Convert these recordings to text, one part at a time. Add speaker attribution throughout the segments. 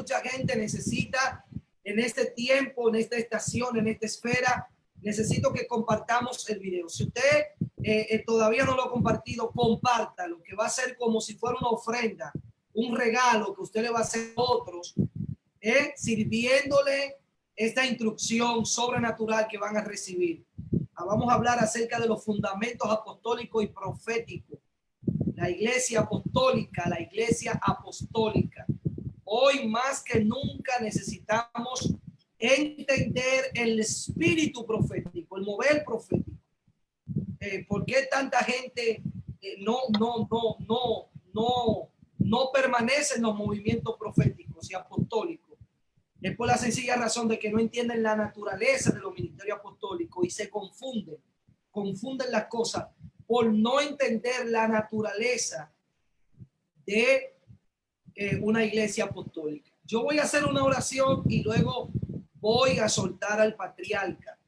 Speaker 1: mucha gente necesita en este tiempo, en esta estación, en esta esfera. Necesito que compartamos el video. Si usted todavía no lo ha compartido, compártalo, que va a ser como si fuera una ofrenda, un regalo que usted le va a hacer a otros, sirviéndole esta instrucción sobrenatural que van a recibir. Vamos a hablar acerca de los fundamentos apostólicos y proféticos. La iglesia apostólica, la iglesia apostólica. Hoy más que nunca necesitamos entender el espíritu profético, el mover profético. ¿Por qué tanta gente no permanece en los movimientos proféticos y apostólicos? Es por la sencilla razón de que no entienden la naturaleza de los ministerios apostólicos y se confunden las cosas por no entender la naturaleza de una iglesia apostólica. Yo voy a hacer una oración y luego voy a soltar al patriarca,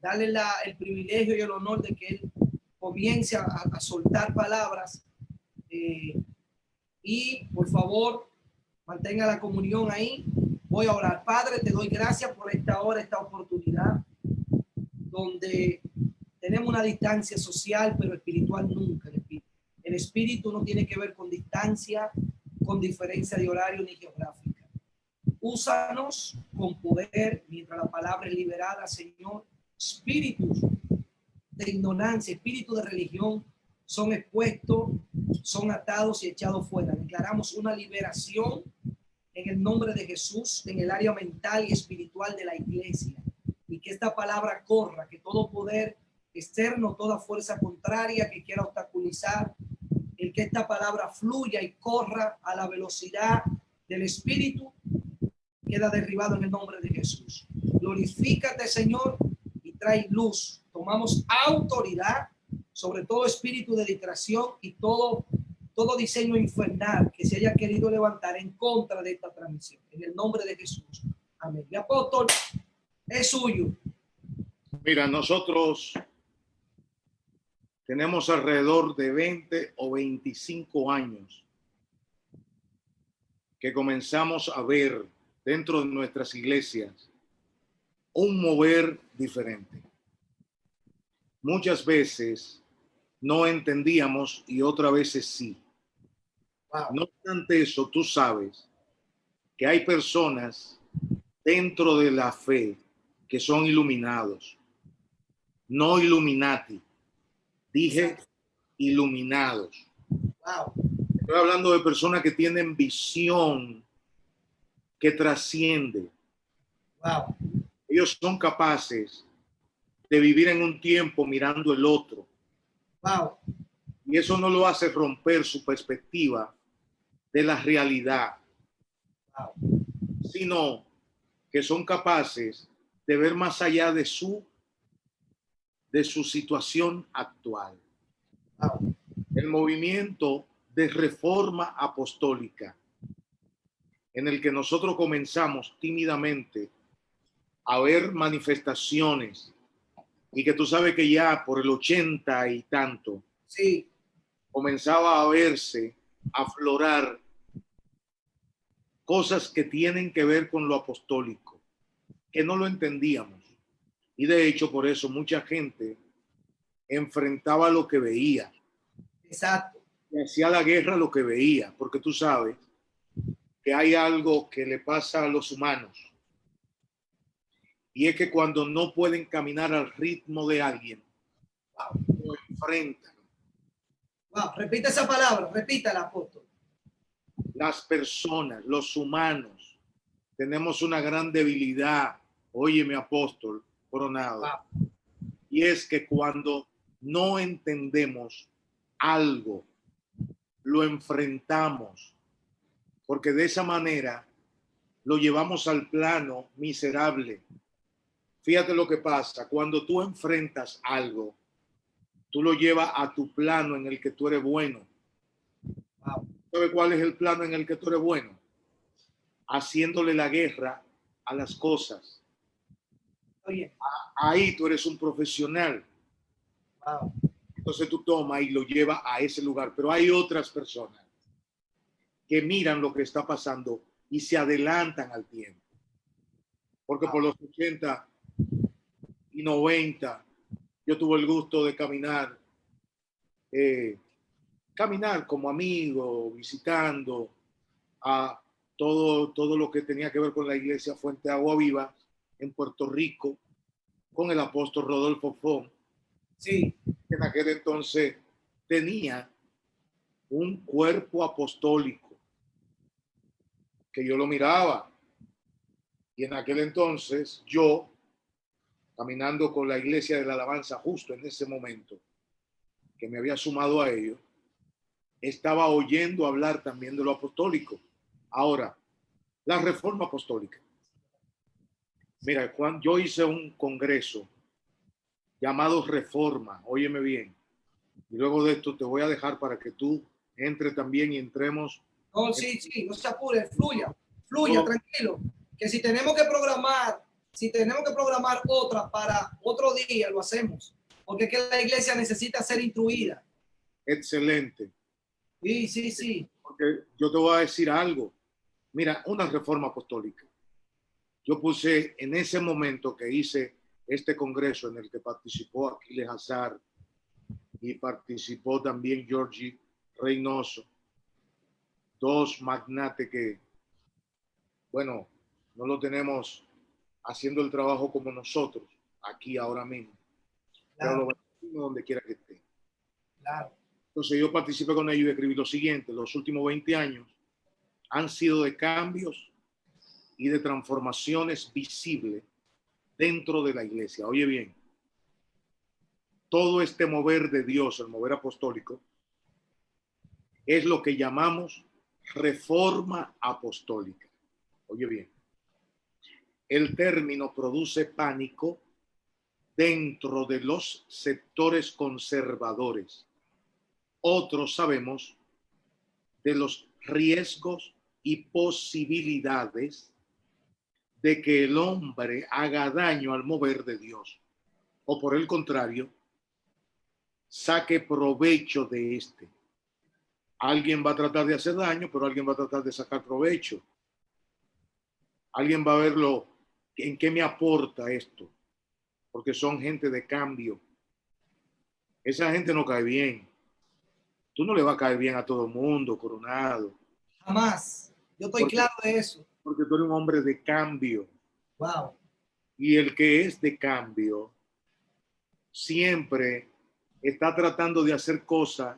Speaker 1: darle el privilegio y el honor de que él comience a soltar palabras. Y por favor, mantenga la comunión ahí. Voy a orar. Padre, te doy gracias por esta hora, esta oportunidad, donde tenemos una distancia social, pero espiritual nunca. El espíritu no tiene que ver con distancia, con diferencia de horario ni geográfica. Úsanos con poder mientras la palabra es liberada, Señor. Espíritus de ignorancia, espíritus de religión son expuestos, son atados y echados fuera. Declaramos una liberación en el nombre de Jesús en el área mental y espiritual de la iglesia. Y que esta palabra corra, que todo poder externo, toda fuerza contraria que quiera obstaculizar, el que esta palabra fluya y corra a la velocidad del espíritu, queda derribado en el nombre de Jesús. Glorifícate, Señor, y trae luz. Tomamos autoridad sobre todo espíritu de distracción y todo diseño infernal que se haya querido levantar en contra de esta transmisión. En el nombre de Jesús. Amén. Y apóstol, es suyo.
Speaker 2: Mira, nosotros tenemos alrededor de 20 o 25 años que comenzamos a ver dentro de nuestras iglesias un mover diferente. Muchas veces no entendíamos y otras veces sí. Wow. No obstante eso, tú sabes que hay personas dentro de la fe que son iluminados, no Illuminati. Dije iluminados. Wow. Estoy hablando de personas que tienen visión que trasciende. Wow. Ellos son capaces de vivir en un tiempo mirando el otro. Wow. Y eso no lo hace romper su perspectiva de la realidad. Wow. Sino que son capaces de ver más allá de su situación actual. Wow. El movimiento de reforma apostólica en el que nosotros comenzamos tímidamente a ver manifestaciones y que tú sabes que ya por el 80 y tanto sí, comenzaba a verse, a aflorar cosas que tienen que ver con lo apostólico, que no lo entendíamos. Y de hecho, por eso mucha gente enfrentaba lo que veía. Exacto. Y hacía la guerra a lo que veía, porque tú sabes que hay algo que le pasa a los humanos. Y es que cuando no pueden caminar al ritmo de alguien, lo enfrentan.
Speaker 1: Wow, repite esa palabra, repítala, apóstol.
Speaker 2: Las personas, los humanos, tenemos una gran debilidad. Óyeme, apóstol Coronado. Wow. Y es que cuando no entendemos algo, lo enfrentamos, porque de esa manera lo llevamos al plano miserable. Fíjate lo que pasa, cuando tú enfrentas algo, tú lo llevas a tu plano en el que tú eres bueno. Wow. ¿Sabes cuál es el plano en el que tú eres bueno? Haciéndole la guerra a las cosas. Oye. Ahí tú eres un profesional. Wow. Entonces tú tomas y lo llevas a ese lugar. Pero hay otras personas que miran lo que está pasando y se adelantan al tiempo. Porque por los 80 y 90 yo tuve el gusto de caminar como amigo, visitando a todo lo que tenía que ver con la iglesia Fuente de Agua Viva en Puerto Rico, con el apóstol Rodolfo Font.
Speaker 1: Sí.
Speaker 2: En aquel entonces tenía un cuerpo apostólico que yo lo miraba. Y en aquel entonces yo, caminando con la iglesia de la alabanza justo en ese momento, que me había sumado a ello, estaba oyendo hablar también de lo apostólico. Ahora, la reforma apostólica. Mira, cuando yo hice un congreso llamado Reforma, óyeme bien, y luego de esto te voy a dejar para que tú entre también y entremos.
Speaker 1: Oh, sí, no se apure, fluya, tranquilo. Que si tenemos que programar otra para otro día, lo hacemos. Porque es que la iglesia necesita ser instruida.
Speaker 2: Excelente.
Speaker 1: Sí.
Speaker 2: Porque yo te voy a decir algo. Mira, una reforma apostólica. Yo puse en ese momento que hice este congreso en el que participó Aquiles Azar y participó también Georgie Reynoso, dos magnates que, bueno, no lo tenemos haciendo el trabajo como nosotros aquí ahora mismo, claro. Pero lo bendigo donde quiera que esté.
Speaker 1: Claro.
Speaker 2: Entonces yo participé con ellos y escribí lo siguiente: los últimos 20 años han sido de cambios y de transformaciones visibles dentro de la iglesia. Oye bien, todo este mover de Dios, el mover apostólico, es lo que llamamos reforma apostólica. Oye bien, el término produce pánico dentro de los sectores conservadores. Otros sabemos de los riesgos y posibilidades de que el hombre haga daño al mover de Dios, o por el contrario, saque provecho de este. Alguien va a tratar de hacer daño, pero alguien va a tratar de sacar provecho. Alguien va a verlo, en qué me aporta esto, porque son gente de cambio. Esa gente no cae bien. Tú no le vas a caer bien a todo el mundo, Coronado.
Speaker 1: Jamás. Yo estoy claro de eso.
Speaker 2: Porque tú eres un hombre de cambio.
Speaker 1: Wow.
Speaker 2: Y el que es de cambio siempre está tratando de hacer cosas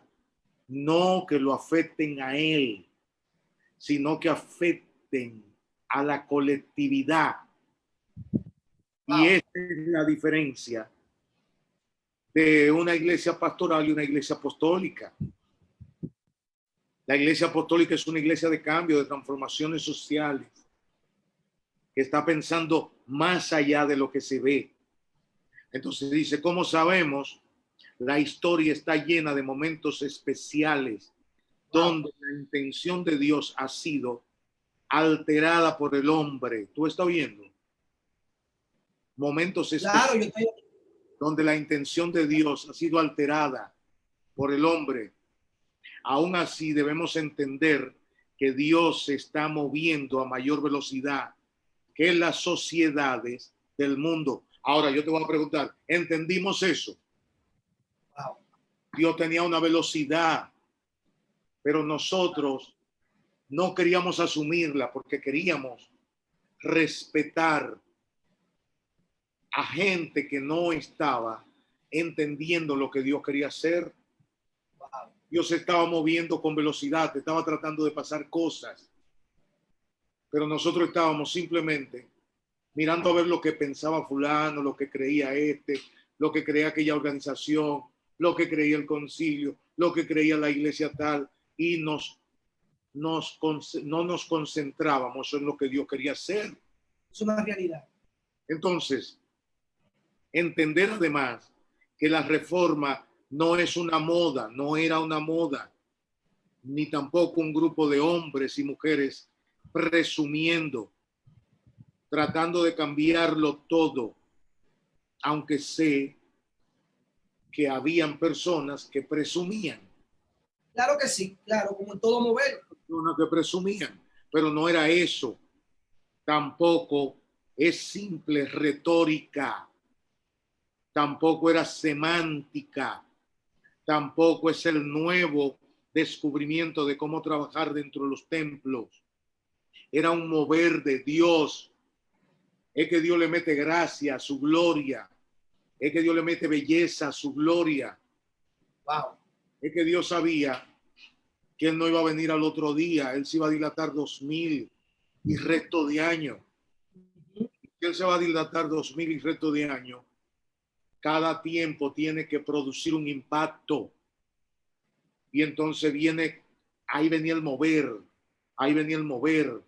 Speaker 2: no que lo afecten a él, sino que afecten a la colectividad. Wow. Y esa es la diferencia de una iglesia pastoral y una iglesia apostólica. La iglesia apostólica es una iglesia de cambio, de transformaciones sociales, que está pensando más allá de lo que se ve. Entonces dice, ¿cómo sabemos? La historia está llena de momentos especiales donde la intención de Dios ha sido alterada por el hombre. ¿Tú estás viendo? Momentos especiales donde la intención de Dios ha sido alterada por el hombre. Aún así debemos entender que Dios se está moviendo a mayor velocidad que las sociedades del mundo. Ahora yo te voy a preguntar, ¿entendimos eso? Wow. Dios tenía una velocidad, pero nosotros no queríamos asumirla porque queríamos respetar a gente que no estaba entendiendo lo que Dios quería hacer. Wow. Dios se estaba moviendo con velocidad, estaba tratando de pasar cosas, pero nosotros estábamos simplemente mirando a ver lo que pensaba fulano, lo que creía lo que creía aquella organización, lo que creía el concilio, lo que creía la iglesia tal, y no nos concentrábamos en lo que Dios quería hacer. Es una realidad. Entonces, entender además que la reforma no es una moda, no era una moda, ni tampoco un grupo de hombres y mujeres presumiendo, tratando de cambiarlo todo, aunque sé que habían personas que presumían. Claro que sí, claro, como en todo mover. Personas que presumían, pero no era eso. Tampoco es simple retórica. Tampoco era semántica. Tampoco es el nuevo descubrimiento de cómo trabajar dentro de los templos. Era un mover de Dios. Es que Dios le mete gracia a su gloria. Es que Dios le mete belleza a su gloria.
Speaker 1: Wow.
Speaker 2: Es que Dios sabía que Él no iba a venir al otro día. Él se iba a dilatar 2000 y resto de años. Él se va a dilatar 2000 y resto de años. Cada tiempo tiene que producir un impacto. Y entonces ahí venía el mover. Ahí venía el mover.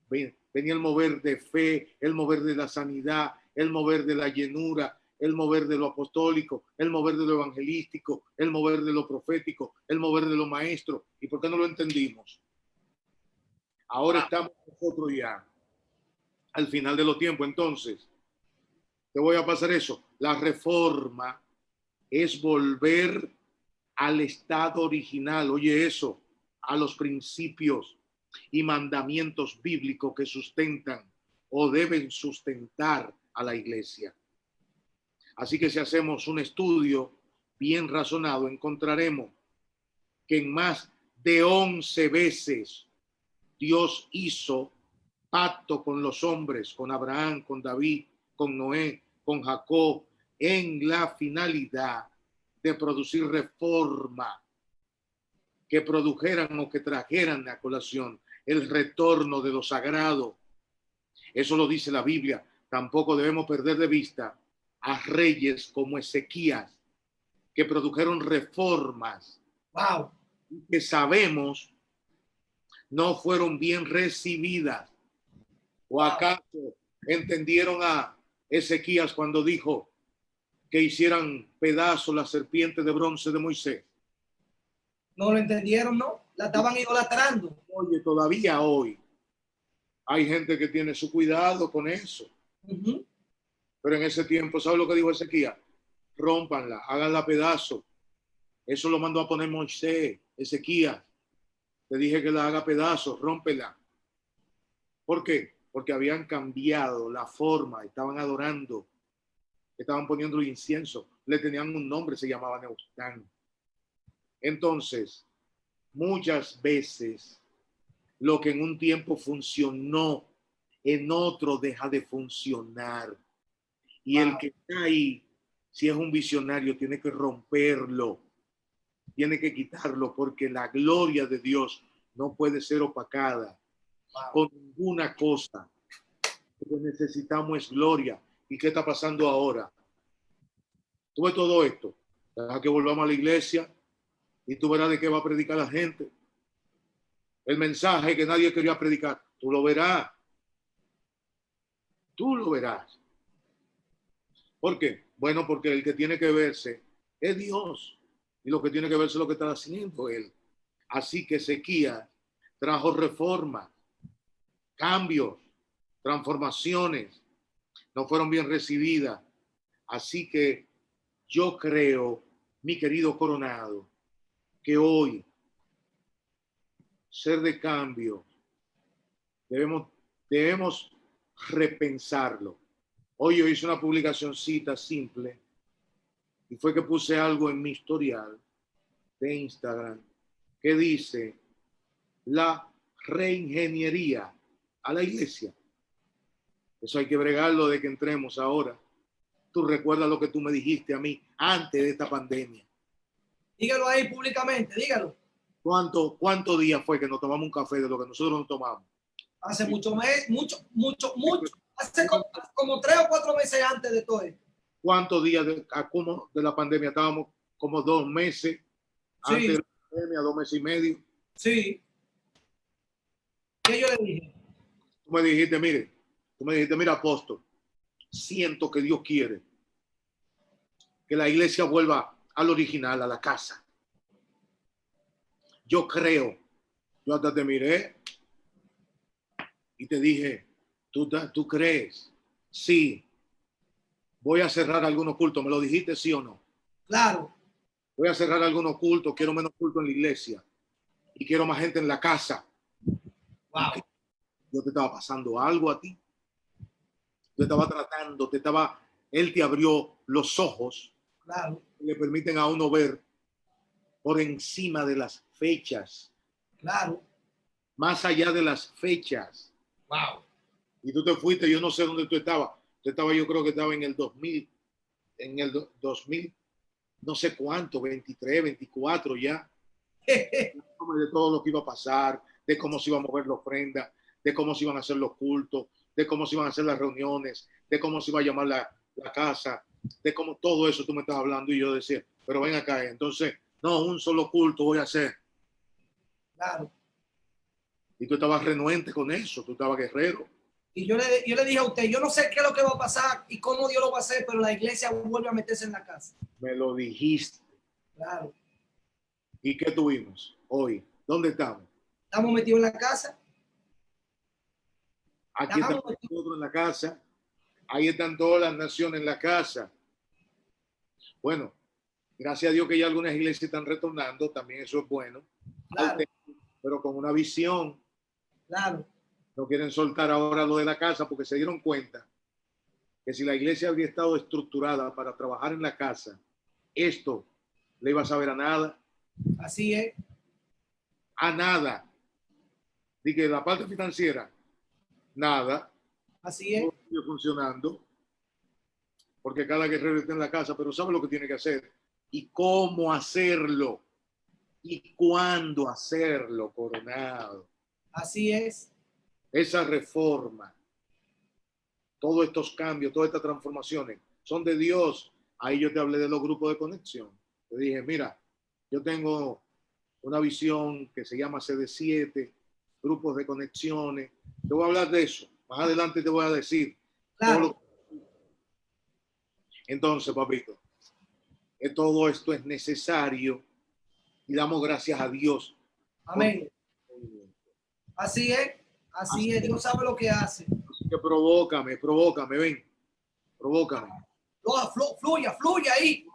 Speaker 2: Venía el mover de fe, el mover de la sanidad, el mover de la llenura, el mover de lo apostólico, el mover de lo evangelístico, el mover de lo profético, el mover de lo maestro. ¿Y por qué no lo entendimos? Ahora estamos nosotros ya al final de los tiempos. Entonces, te voy a pasar eso. La reforma es volver al estado original. Oye eso, a los principios y mandamientos bíblicos que sustentan o deben sustentar a la iglesia. Así que si hacemos un estudio bien razonado, encontraremos que en más de 11 veces Dios hizo pacto con los hombres, con Abraham, con David, con Noé, con Jacob, en la finalidad de producir reforma que produjeran o que trajeran a colación el retorno de lo sagrado. Eso lo dice la Biblia. Tampoco debemos perder de vista a reyes como Ezequías, que produjeron reformas.
Speaker 1: Wow.
Speaker 2: Que sabemos no fueron bien recibidas. ¿O acaso entendieron a Ezequías cuando dijo que hicieran pedazos la serpiente de bronce de Moisés?
Speaker 1: No lo entendieron, ¿no? La estaban idolatrando.
Speaker 2: Oye, todavía hoy hay gente que tiene su cuidado con eso. Pero en ese tiempo, ¿sabes lo que dijo Ezequías? Rómpanla, háganla pedazo. Eso lo mandó a poner Moisés, Ezequías. Le dije que la haga pedazos, rómpela. ¿Por qué? Porque habían cambiado la forma, estaban adorando, estaban poniendo el incienso, le tenían un nombre, se llamaba Neustán. Entonces, muchas veces lo que en un tiempo funcionó, en otro deja de funcionar. Y el que está ahí, si es un visionario, tiene que romperlo, tiene que quitarlo, porque la gloria de Dios no puede ser opacada con ninguna cosa. Lo que necesitamos es gloria. ¿Y qué está pasando ahora? Tú ves todo esto. Deja que volvamos a la iglesia y tú verás de qué va a predicar la gente. El mensaje que nadie quería predicar, tú lo verás. Tú lo verás. ¿Por qué? Bueno, porque el que tiene que verse es Dios. Y lo que tiene que verse es lo que está haciendo Él. Así que Ezequías trajo reformas, cambios, transformaciones. No fueron bien recibidas. Así que yo creo, mi querido Coronado, que hoy, ser de cambio, debemos repensarlo. Hoy yo hice una publicacióncita simple y fue que puse algo en mi historial de Instagram que dice la reingeniería a la iglesia. Eso hay que bregarlo de que entremos ahora. Tú recuerdas lo que tú me dijiste a mí antes de esta pandemia.
Speaker 1: Dígalo ahí públicamente, dígalo.
Speaker 2: ¿Cuántos días fue que nos tomamos un café de lo que nosotros nos tomamos?
Speaker 1: Hace mucho. Hace como 3 o 4 meses antes de todo esto.
Speaker 2: ¿Cuántos días de la pandemia? Estábamos como 2 meses antes de la pandemia, 2 meses y medio.
Speaker 1: Sí. ¿Qué yo le dije?
Speaker 2: Tú me dijiste, mira, apóstol, siento que Dios quiere que la iglesia vuelva al original, a la casa. Yo creo, yo hasta te miré y te dije, ¿tú crees? Sí. Voy a cerrar algunos cultos. ¿Me lo dijiste, sí o no?
Speaker 1: Claro.
Speaker 2: Voy a cerrar algunos cultos. Quiero menos cultos en la iglesia. Y quiero más gente en la casa.
Speaker 1: Wow.
Speaker 2: Dios te estaba pasando algo a ti. Te estaba tratando, Él te abrió los ojos.
Speaker 1: Claro,
Speaker 2: Le permiten a uno ver por encima de las fechas,
Speaker 1: claro.
Speaker 2: más allá de las fechas.
Speaker 1: Wow.
Speaker 2: Y tú te fuiste, yo no sé dónde tú estabas. Yo creo que estaba en el 2000, no sé cuánto, 23, 24 ya. De todo lo que iba a pasar, de cómo se iba a mover la ofrenda, de cómo se iban a hacer los cultos, de cómo se iban a hacer las reuniones, de cómo se iba a llamar la casa, de cómo todo eso tú me estás hablando. Y yo decía, pero ven acá, entonces, no, un solo culto voy a hacer.
Speaker 1: Claro.
Speaker 2: Y tú estabas renuente con eso, tú estabas guerrero.
Speaker 1: Y yo le dije a usted, yo no sé qué es lo que va a pasar y cómo Dios lo va a hacer, pero la iglesia vuelve a meterse en la casa.
Speaker 2: Me lo dijiste.
Speaker 1: Claro.
Speaker 2: ¿Y qué tuvimos hoy? ¿Dónde estamos?
Speaker 1: Estamos metidos en la casa.
Speaker 2: Aquí estamos nosotros en la casa. Ahí están todas las naciones en la casa. Bueno, gracias a Dios que ya algunas iglesias están retornando, también eso es bueno.
Speaker 1: Claro.
Speaker 2: Pero con una visión.
Speaker 1: Claro.
Speaker 2: No quieren soltar ahora lo de la casa porque se dieron cuenta que si la iglesia habría estado estructurada para trabajar en la casa, esto le iba a saber a nada.
Speaker 1: Así es.
Speaker 2: A nada. De que la parte financiera, nada.
Speaker 1: Así es.
Speaker 2: No sigue funcionando porque cada guerrero está en la casa, pero sabe lo que tiene que hacer y cómo hacerlo y cuándo hacerlo, Coronado.
Speaker 1: Así es.
Speaker 2: Esa reforma, todos estos cambios, todas estas transformaciones son de Dios. Ahí yo te hablé de los grupos de conexión. Te dije, mira, yo tengo una visión que se llama CD7, grupos de conexiones. Te voy a hablar de eso. Más adelante te voy a decir.
Speaker 1: Claro.
Speaker 2: Entonces, papito, que todo esto es necesario y damos gracias a Dios.
Speaker 1: Amén. Así es. Así es. Dios sabe lo que hace.
Speaker 2: Así que provócame, ven. Provócame.
Speaker 1: Fluya ahí.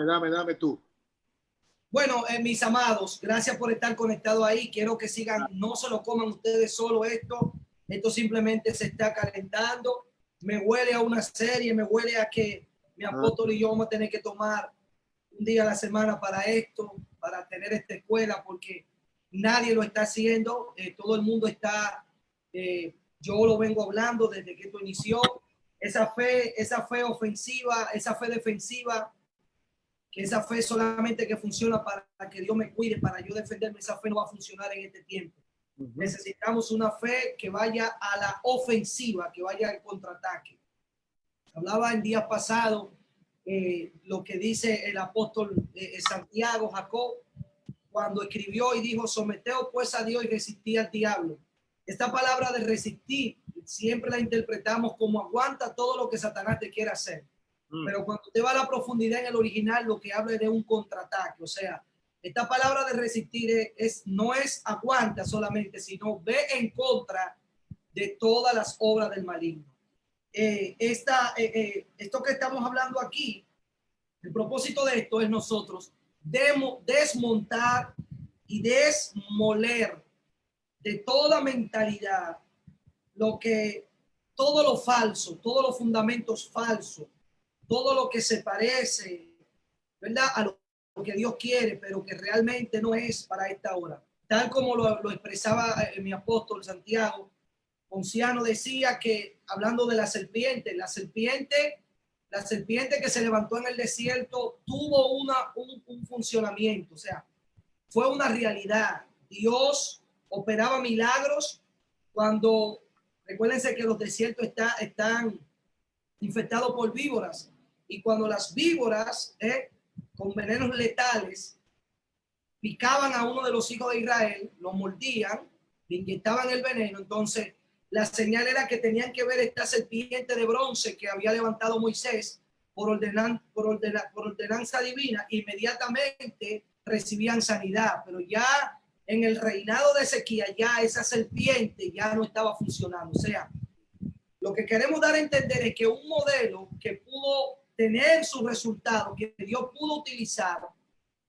Speaker 2: Dame tú.
Speaker 1: Bueno, mis amados, gracias por estar conectados ahí. Quiero que sigan, no se lo coman ustedes solo esto. Esto simplemente se está calentando. Me huele a una serie, me huele a que mi apóstol y yo vamos a tener que tomar un día a la semana para esto, para tener esta escuela, porque nadie lo está haciendo. Todo el mundo está, yo lo vengo hablando desde que esto inició. Esa fe ofensiva, esa fe defensiva, que esa fe solamente que funciona para que Dios me cuide, para yo defenderme, esa fe no va a funcionar en este tiempo. Necesitamos una fe que vaya a la ofensiva, que vaya al contraataque. Hablaba en días pasados lo que dice el apóstol Santiago Jacob cuando escribió y dijo: someteos pues a Dios y resistid al diablo. Esta palabra de resistir siempre la interpretamos como aguanta todo lo que Satanás te quiere hacer. Pero cuando te va a la profundidad en el original, lo que habla es de un contraataque. O sea, esta palabra de resistir no es aguanta solamente, sino ve en contra de todas las obras del maligno. Esto que estamos hablando aquí, el propósito de esto es nosotros desmontar y desmoler de toda mentalidad todo lo falso, todos los fundamentos falsos, todo lo que se parece, ¿verdad?, a lo que Dios quiere, pero que realmente no es para esta hora. Tal como lo expresaba mi apóstol Santiago Ponciano, decía que, hablando de la serpiente que se levantó en el desierto tuvo un funcionamiento, o sea, fue una realidad. Dios operaba milagros cuando, recuérdense que los desiertos están infectados por víboras, y cuando las víboras con venenos letales picaban a uno de los hijos de Israel, lo mordían, le inyectaban el veneno, entonces la señal era que tenían que ver esta serpiente de bronce que había levantado Moisés por ordenanza divina. Inmediatamente recibían sanidad, pero ya en el reinado de Ezequías ya esa serpiente ya no estaba funcionando. O sea, lo que queremos dar a entender es que un modelo que pudo tener sus resultados, que Dios pudo utilizar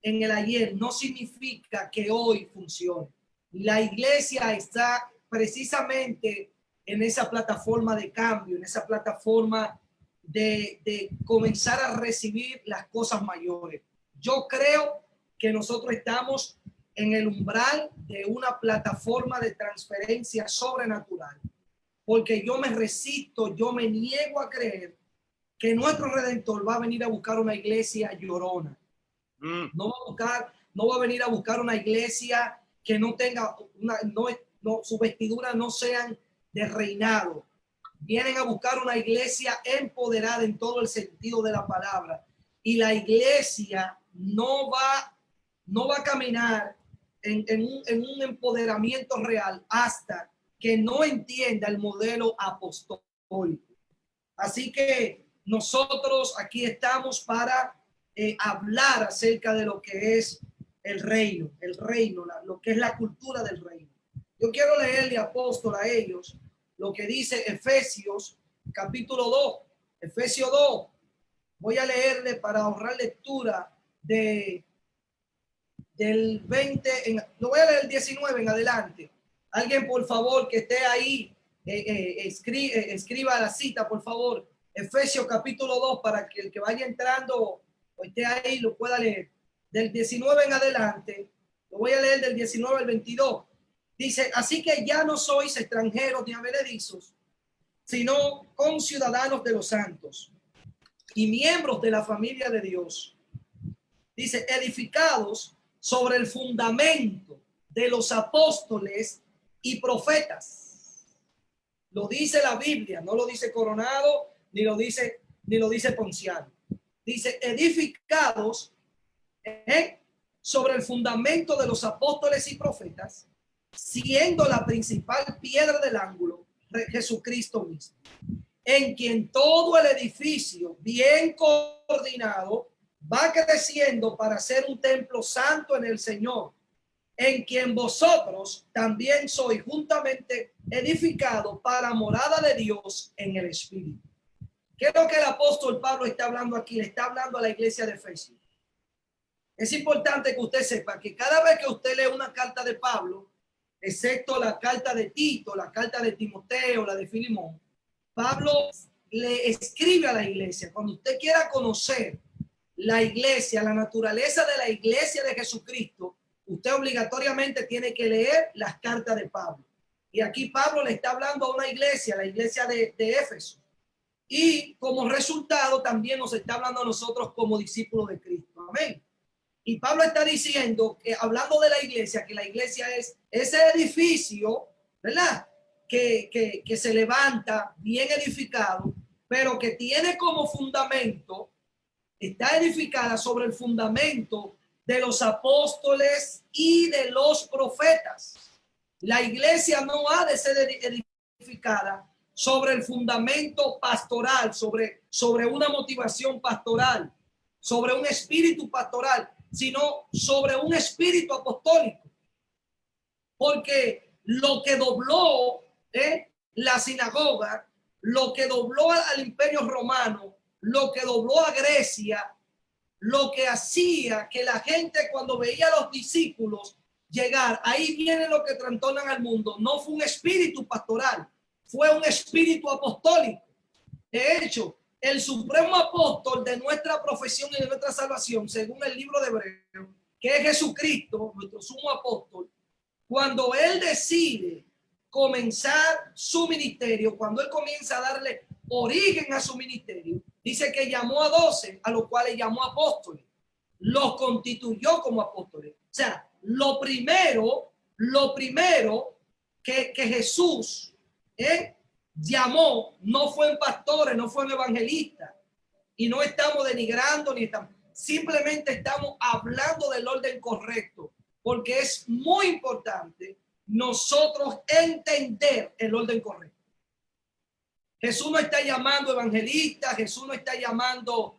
Speaker 1: en el ayer, no significa que hoy funcione. La iglesia está precisamente en esa plataforma de cambio, en esa plataforma de comenzar a recibir las cosas mayores. Yo creo que nosotros estamos en el umbral de una plataforma de transferencia sobrenatural, porque yo me resisto, yo me niego a creer que nuestro Redentor va a venir a buscar una iglesia llorona. No va a venir a buscar una iglesia que no tenga su vestidura no sean de reinado. Vienen a buscar una iglesia empoderada en todo el sentido de la palabra. Y la iglesia no va a caminar en un empoderamiento real hasta que no entienda el modelo apostólico. Así que nosotros aquí estamos para hablar acerca de lo que es el reino, lo que es la cultura del reino. Yo quiero leerle, apóstol, a ellos lo que dice Efesios capítulo 2, Efesios 2. Voy a leerle para ahorrar lectura del 20, lo voy a leer el 19 en adelante. Alguien, por favor, que esté ahí, escriba la cita, por favor. Efesios capítulo 2, para que el que vaya entrando o esté ahí lo pueda leer. Del 19 en adelante, lo voy a leer del 19 al 22. Dice, así que ya no sois extranjeros ni advenedizos, sino conciudadanos de los santos y miembros de la familia de Dios. Dice, edificados sobre el fundamento de los apóstoles y profetas. Lo dice la Biblia, no lo dice Coronado, ni lo dice Ponciano. Dice, edificados sobre el fundamento de los apóstoles y profetas, siendo la principal piedra del ángulo Jesucristo mismo, en quien todo el edificio bien coordinado va creciendo para ser un templo santo en el Señor, en quien vosotros también sois juntamente edificados para morada de Dios en el Espíritu. ¿Qué es lo que el apóstol Pablo está hablando aquí? Le está hablando a la iglesia de Efesios. Es importante que usted sepa que cada vez que usted lee una carta de Pablo, excepto la carta de Tito, la carta de Timoteo, la de Filemón, Pablo le escribe a la iglesia. Cuando usted quiera conocer la iglesia, la naturaleza de la iglesia de Jesucristo, usted obligatoriamente tiene que leer las cartas de Pablo. Y aquí Pablo le está hablando a una iglesia, la iglesia de Éfeso. Y como resultado también nos está hablando a nosotros como discípulos de Cristo. Amén. Y Pablo está diciendo que, hablando de la iglesia, que la iglesia es ese edificio, ¿verdad? Que se levanta bien edificado, pero que tiene como fundamento, está edificada sobre el fundamento de los apóstoles y de los profetas. La iglesia no ha de ser edificada sobre el fundamento pastoral, sobre una motivación pastoral, sobre un espíritu pastoral, sino sobre un espíritu apostólico. Porque lo que dobló la sinagoga, lo que dobló al imperio romano, lo que dobló a Grecia, lo que hacía que la gente cuando veía a los discípulos llegar, ahí viene lo que trastornan al mundo, no fue un espíritu pastoral, fue un espíritu apostólico. De hecho, el supremo apóstol de nuestra profesión y de nuestra salvación, según el libro de Hebreos, que es Jesucristo, nuestro sumo apóstol, cuando él decide comenzar su ministerio, cuando él comienza a darle origen a su ministerio, dice que llamó a 12, a los cuales llamó apóstoles, los constituyó como apóstoles. O sea, lo primero que Jesús llamó no fue en pastores, no fue en evangelistas, y no estamos denigrando ni estamos, simplemente estamos hablando del orden correcto, porque es muy importante nosotros entender el orden correcto. Jesús no está llamando evangelistas, Jesús no está llamando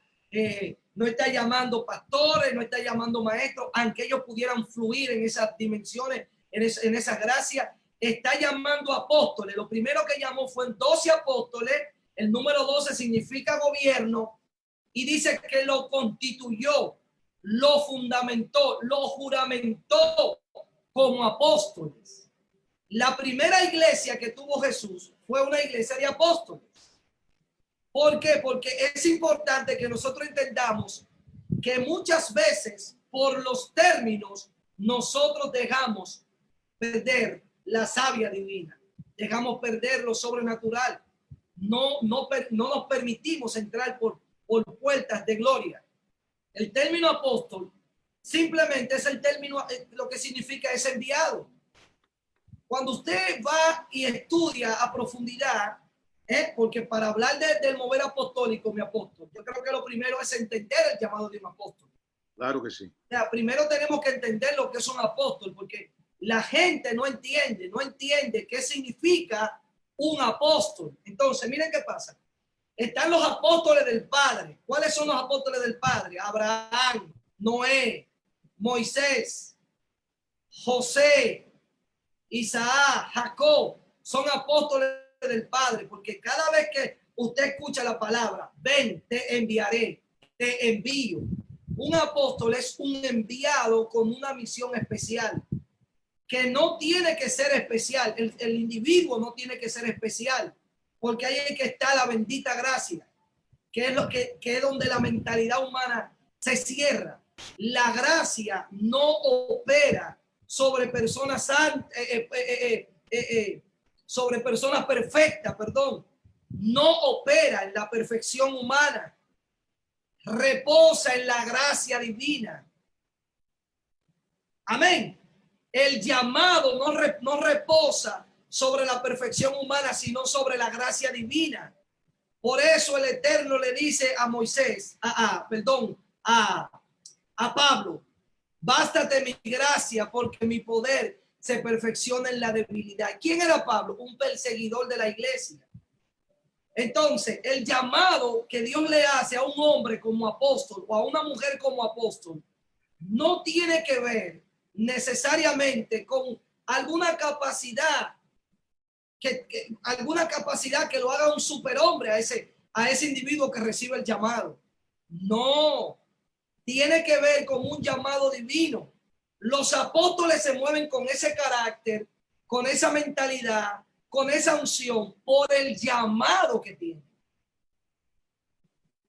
Speaker 1: pastores, no está llamando maestros, aunque ellos pudieran fluir en esas dimensiones, en esa gracia. Está llamando apóstoles. Lo primero que llamó fue 12 apóstoles. El número 12 significa gobierno y dice que lo constituyó, lo fundamentó, lo juramentó como apóstoles. La primera iglesia que tuvo Jesús fue una iglesia de apóstoles. ¿Por qué? Porque es importante que nosotros entendamos que muchas veces por los términos nosotros dejamos perder la savia divina, dejamos perder lo sobrenatural, no nos permitimos entrar por puertas de gloria. El término apóstol simplemente es el término, lo que significa es enviado. Cuando usted va y estudia a profundidad, porque para hablar del mover apostólico, mi apóstol, yo creo que lo primero es entender el llamado de un apóstol.
Speaker 2: Claro que sí.
Speaker 1: O sea, primero tenemos que entender lo que es un apóstol, porque la gente no entiende qué significa un apóstol. Entonces, miren qué pasa. Están los apóstoles del Padre. ¿Cuáles son los apóstoles del Padre? Abraham, Noé, Moisés, José, Isaac, Jacob. Son apóstoles del Padre, porque cada vez que usted escucha la palabra, ven, te enviaré, te envío. Un apóstol es un enviado con una misión especial, que no tiene que ser especial. El individuo no tiene que ser especial, porque ahí es que está la bendita gracia, que es lo que es donde la mentalidad humana se cierra. La gracia no opera sobre personas sobre personas perfectas, perdón. No opera en la perfección humana. Reposa en la gracia divina. Amén. El llamado no reposa sobre la perfección humana, sino sobre la gracia divina. Por eso el Eterno le dice a Moisés, a Pablo, bástate mi gracia porque mi poder se perfecciona en la debilidad. ¿Quién era Pablo? Un perseguidor de la iglesia. Entonces, el llamado que Dios le hace a un hombre como apóstol o a una mujer como apóstol no tiene que ver necesariamente con alguna capacidad alguna capacidad que lo haga un superhombre a ese individuo que recibe el llamado. No, tiene que ver con un llamado divino. Los apóstoles se mueven con ese carácter, con esa mentalidad, con esa unción por el llamado que tiene.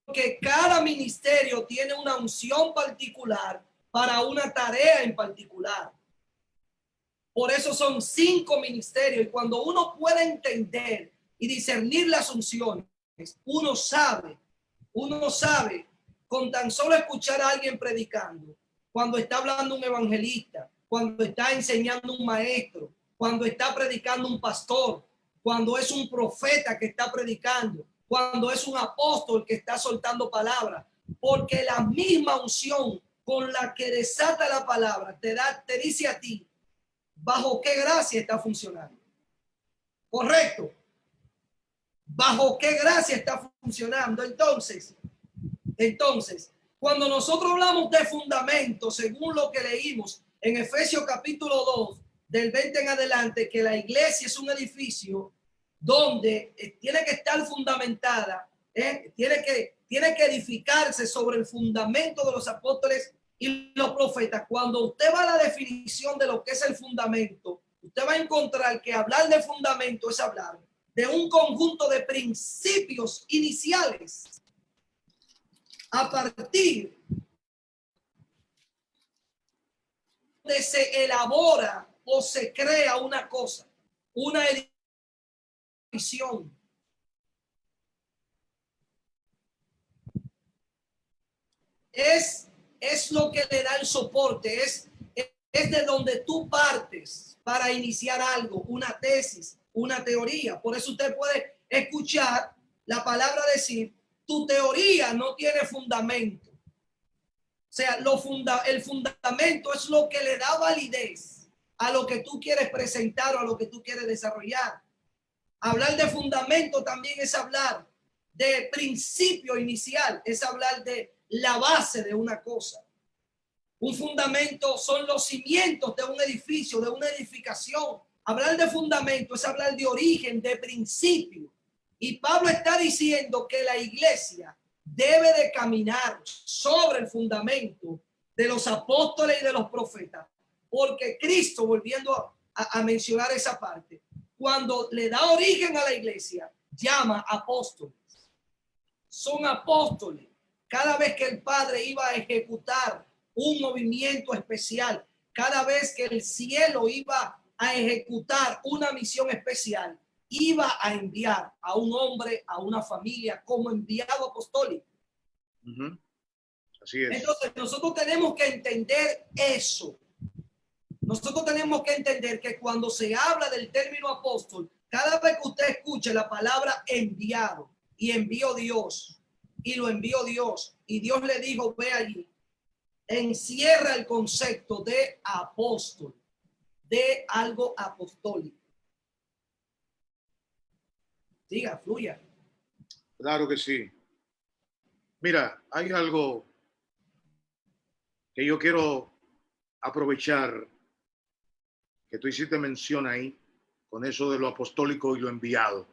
Speaker 1: Porque cada ministerio tiene una unción particular para una tarea en particular. Por eso son 5 ministerios. Y cuando uno puede entender y discernir las unciones, uno sabe con tan solo escuchar a alguien predicando, cuando está hablando un evangelista, cuando está enseñando un maestro, cuando está predicando un pastor, cuando es un profeta que está predicando, cuando es un apóstol que está soltando palabras, porque la misma unción con la que desata la palabra te dice a ti bajo qué gracia está funcionando. Correcto. Bajo qué gracia está funcionando. Entonces, cuando nosotros hablamos de fundamento, según lo que leímos en Efesios capítulo 2, del 20 en adelante, que la iglesia es un edificio donde tiene que estar fundamentada, tiene que edificarse sobre el fundamento de los apóstoles y los profetas. Cuando usted va a la definición de lo que es el fundamento, usted va a encontrar que hablar de fundamento es hablar de un conjunto de principios iniciales a partir de se elabora o se crea una cosa, una edición. Es lo que le da el soporte, es de donde tú partes para iniciar algo, una tesis, una teoría. Por eso usted puede escuchar la palabra decir, tu teoría no tiene fundamento. O sea, el fundamento es lo que le da validez a lo que tú quieres presentar o a lo que tú quieres desarrollar. Hablar de fundamento también es hablar de principio inicial, es hablar de la base de una cosa. Un fundamento son los cimientos de un edificio, de una edificación. Hablar de fundamento es hablar de origen, de principio. Y Pablo está diciendo que la iglesia debe de caminar sobre el fundamento de los apóstoles y de los profetas. Porque Cristo, volviendo a mencionar esa parte, cuando le da origen a la iglesia, llama apóstoles. Son apóstoles. Cada vez que el Padre iba a ejecutar un movimiento especial, cada vez que el cielo iba a ejecutar una misión especial, iba a enviar a un hombre, a una familia como enviado apostólico.
Speaker 2: Ujú. Así es.
Speaker 1: Entonces nosotros tenemos que entender eso. Nosotros tenemos que entender que cuando se habla del término apóstol, cada vez que usted escuche la palabra enviado y envió Dios y lo envió Dios y Dios le dijo ve allí, encierra el concepto de apóstol, de algo apostólico. Diga, fluya.
Speaker 2: Claro que sí. Mira, hay algo que yo quiero aprovechar que tú hiciste mención ahí con eso de lo apostólico y lo enviado.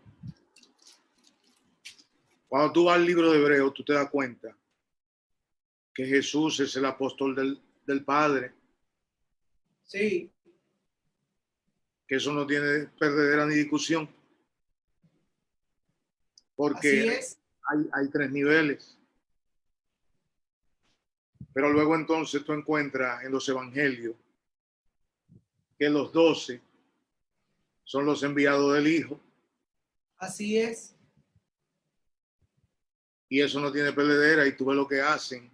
Speaker 2: Cuando tú vas al libro de Hebreo, tú te das cuenta que Jesús es el apóstol del Padre,
Speaker 1: Sí,
Speaker 2: que eso no tiene perdedera ni discusión,
Speaker 1: así
Speaker 2: porque
Speaker 1: es.
Speaker 2: hay tres niveles. Pero luego entonces tú encuentras en los evangelios que los 12 son los enviados del Hijo,
Speaker 1: Así es.
Speaker 2: y eso no tiene perdedera, y tú ves lo que hacen,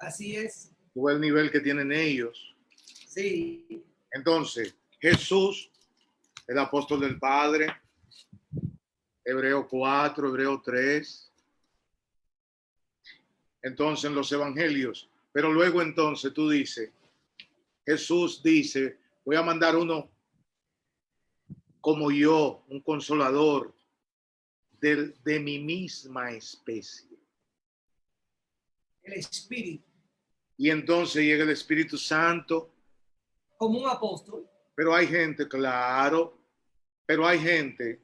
Speaker 1: Así es.
Speaker 2: tú ves el nivel que tienen ellos.
Speaker 1: Sí,
Speaker 2: Entonces, Jesús, el apóstol del Padre, Hebreo 4, Hebreo 3. Entonces, en los evangelios, pero luego entonces tú dices, Jesús dice, voy a mandar uno como yo, un consolador de mi misma especie.
Speaker 1: el Espíritu,
Speaker 2: Y entonces llega el Espíritu Santo,
Speaker 1: como un apóstol.
Speaker 2: pero hay gente, claro, pero hay gente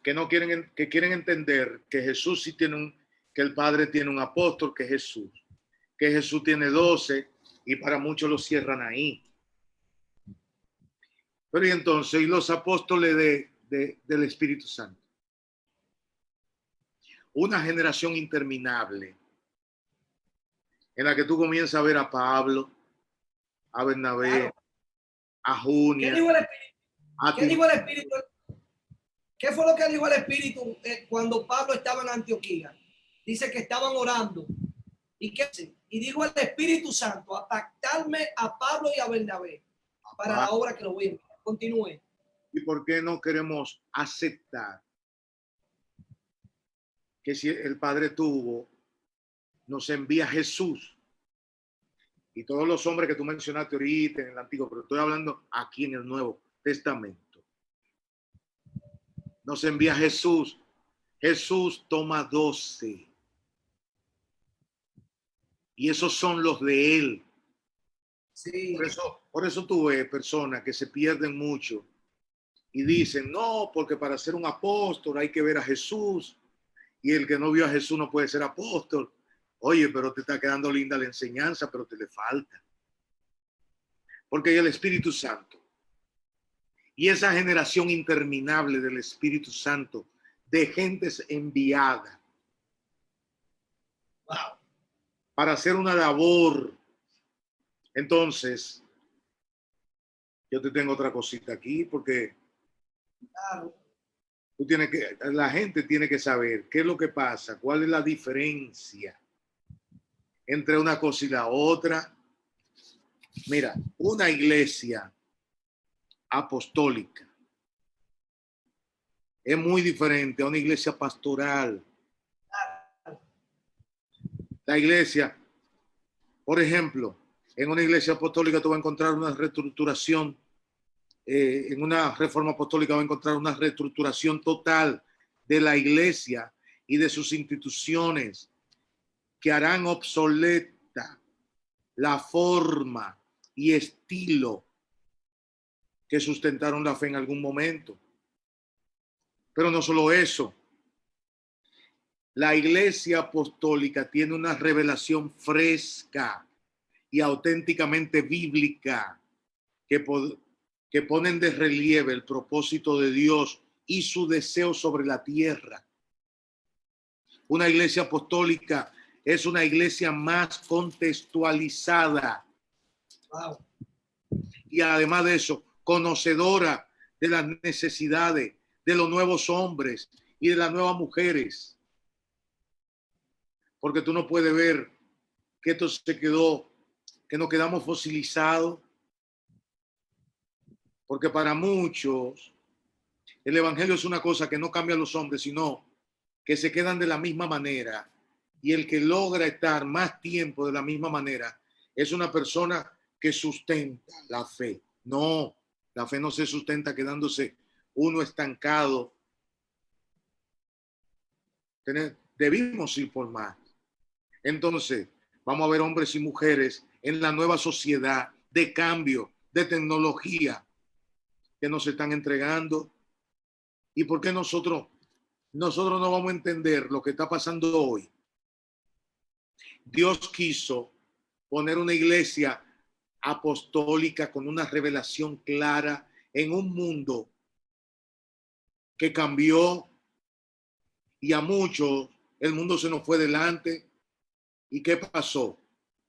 Speaker 2: que no quieren, que quieren entender que Jesús sí tiene que el Padre tiene un apóstol que es Jesús, que Jesús tiene 12 y para muchos lo cierran ahí. Pero y entonces, ¿y los apóstoles del Espíritu Santo? Una generación interminable en la que tú comienzas a ver a Pablo, a Bernabé,
Speaker 1: Claro.
Speaker 2: a
Speaker 1: ¿Qué
Speaker 2: Junia,
Speaker 1: dijo el Espíritu?
Speaker 2: a
Speaker 1: ¿Qué dijo el Espíritu? ¿Qué fue lo que dijo el Espíritu cuando Pablo estaba en Antioquía? Dice que estaban orando. ¿Y qué hace? Y dijo el Espíritu Santo, apartarme a Pablo y a Bernabé para la obra que lo voy a enviar. Continúe.
Speaker 2: ¿Y por qué no queremos aceptar que si el Padre tuvo, nos envía Jesús? Y todos los hombres que tú mencionaste ahorita en el Antiguo, pero estoy hablando aquí en el Nuevo Testamento. Nos envía Jesús. Jesús toma 12. Y esos son los de él.
Speaker 1: Sí.
Speaker 2: Por eso tú ves personas que se pierden mucho y dicen, no, porque para ser un apóstol hay que ver a Jesús. Y el que no vio a Jesús no puede ser apóstol. Oye, pero te está quedando linda la enseñanza, pero te le falta. Porque hay el Espíritu Santo. Y esa generación interminable del Espíritu Santo, de gentes enviadas
Speaker 1: Wow.
Speaker 2: para hacer una labor. Entonces, yo te tengo otra cosita aquí, porque
Speaker 1: Claro.
Speaker 2: tú tienes que, la gente tiene que saber qué es lo que pasa, cuál es la diferencia entre una cosa y la otra. Mira, una iglesia apostólica es muy diferente a una iglesia pastoral. La iglesia, por ejemplo, en una iglesia apostólica tú vas a encontrar una reestructuración, en una reforma apostólica vas a encontrar una reestructuración total de la iglesia y de sus instituciones que harán obsoleta la forma y estilo que sustentaron la fe en algún momento. Pero no solo eso, la iglesia apostólica tiene una revelación fresca y auténticamente bíblica que ponen de relieve el propósito de Dios y su deseo sobre la tierra. Una iglesia apostólica es una iglesia más contextualizada.
Speaker 1: Wow.
Speaker 2: Y además de eso, conocedora de las necesidades de los nuevos hombres y de las nuevas mujeres. Porque tú no puedes ver que esto se quedó, que nos quedamos fosilizados. Porque para muchos el evangelio es una cosa que no cambia a los hombres, sino que se quedan de la misma manera. Y el que logra estar más tiempo de la misma manera es una persona que sustenta la fe. No, la fe no se sustenta quedándose uno estancado. Debimos ir por más. Entonces, vamos a ver hombres y mujeres en la nueva sociedad de cambio, de tecnología, que nos están entregando. ¿Y por qué nosotros no vamos a entender lo que está pasando hoy? Dios quiso poner una iglesia apostólica con una revelación clara en un mundo que cambió y a muchos el mundo se nos fue delante. ¿Y qué pasó?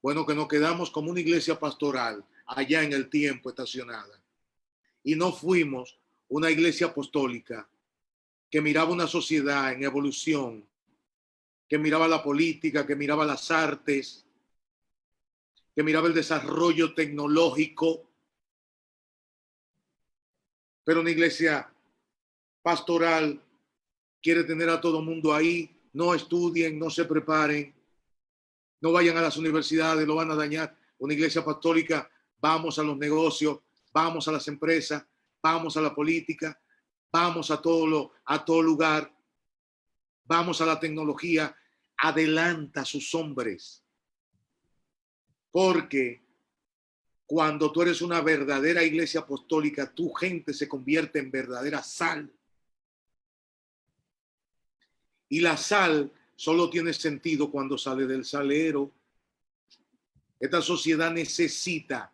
Speaker 2: Bueno, que nos quedamos como una iglesia pastoral allá en el tiempo estacionada y no fuimos una iglesia apostólica que miraba una sociedad en evolución, que miraba la política, que miraba las artes, que miraba el desarrollo tecnológico, pero una iglesia pastoral quiere tener a todo el mundo ahí. No estudien, no se preparen, no vayan a las universidades, lo van a dañar. Una iglesia apostólica, vamos a los negocios, vamos a las empresas, vamos a la política, vamos a todo lugar, vamos a la tecnología, adelanta a sus hombres. Porque cuando tú eres una verdadera iglesia apostólica, tu gente se convierte en verdadera sal. Y la sal solo tiene sentido cuando sale del salero. Esta sociedad necesita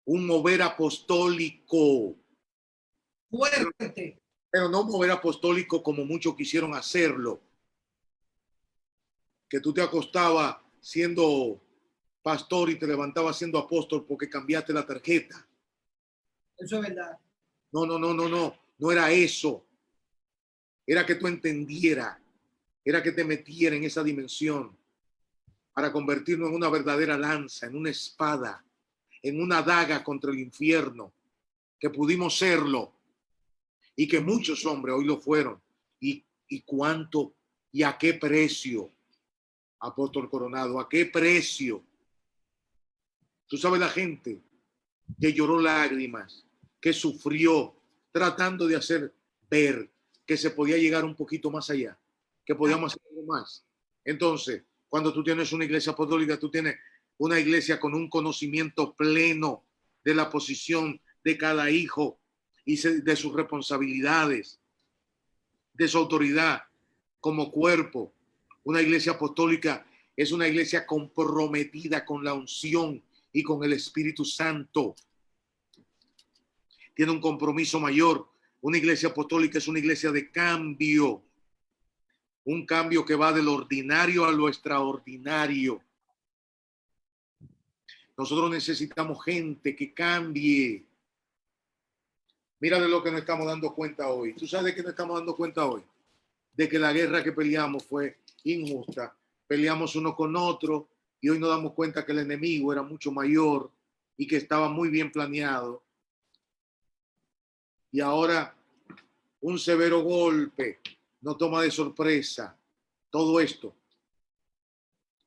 Speaker 2: un mover apostólico.
Speaker 1: Fuerte.
Speaker 2: Pero no un mover apostólico como muchos quisieron hacerlo. Que tú te acostabas siendo pastor y te levantabas siendo apóstol porque cambiaste la tarjeta.
Speaker 1: Eso es verdad.
Speaker 2: No era eso. Era que tú entendieras, era que te metiera en esa dimensión para convertirnos en una verdadera lanza, en una espada, en una daga contra el infierno, que pudimos serlo y que muchos hombres hoy lo fueron. ¿Y cuánto y a qué precio, apóstol Coronado? ¿A qué precio? Tú sabes la gente que lloró lágrimas, que sufrió, tratando de hacer ver que se podía llegar un poquito más allá, que podíamos hacer algo más. Entonces, cuando tú tienes una iglesia apostólica, tú tienes una iglesia con un conocimiento pleno de la posición de cada hijo y de sus responsabilidades, de su autoridad como cuerpo. Una iglesia apostólica es una iglesia comprometida con la unción y con el Espíritu Santo. Tiene un compromiso mayor. Una iglesia apostólica es una iglesia de cambio. Un cambio que va del ordinario a lo extraordinario. Nosotros necesitamos gente que cambie. Mira de lo que nos estamos dando cuenta hoy. ¿Tú sabes de qué nos estamos dando cuenta hoy? De que la guerra que peleamos fue injusta. Peleamos uno con otro y hoy nos damos cuenta que el enemigo era mucho mayor y que estaba muy bien planeado. Y ahora un severo golpe nos toma de sorpresa. Todo esto,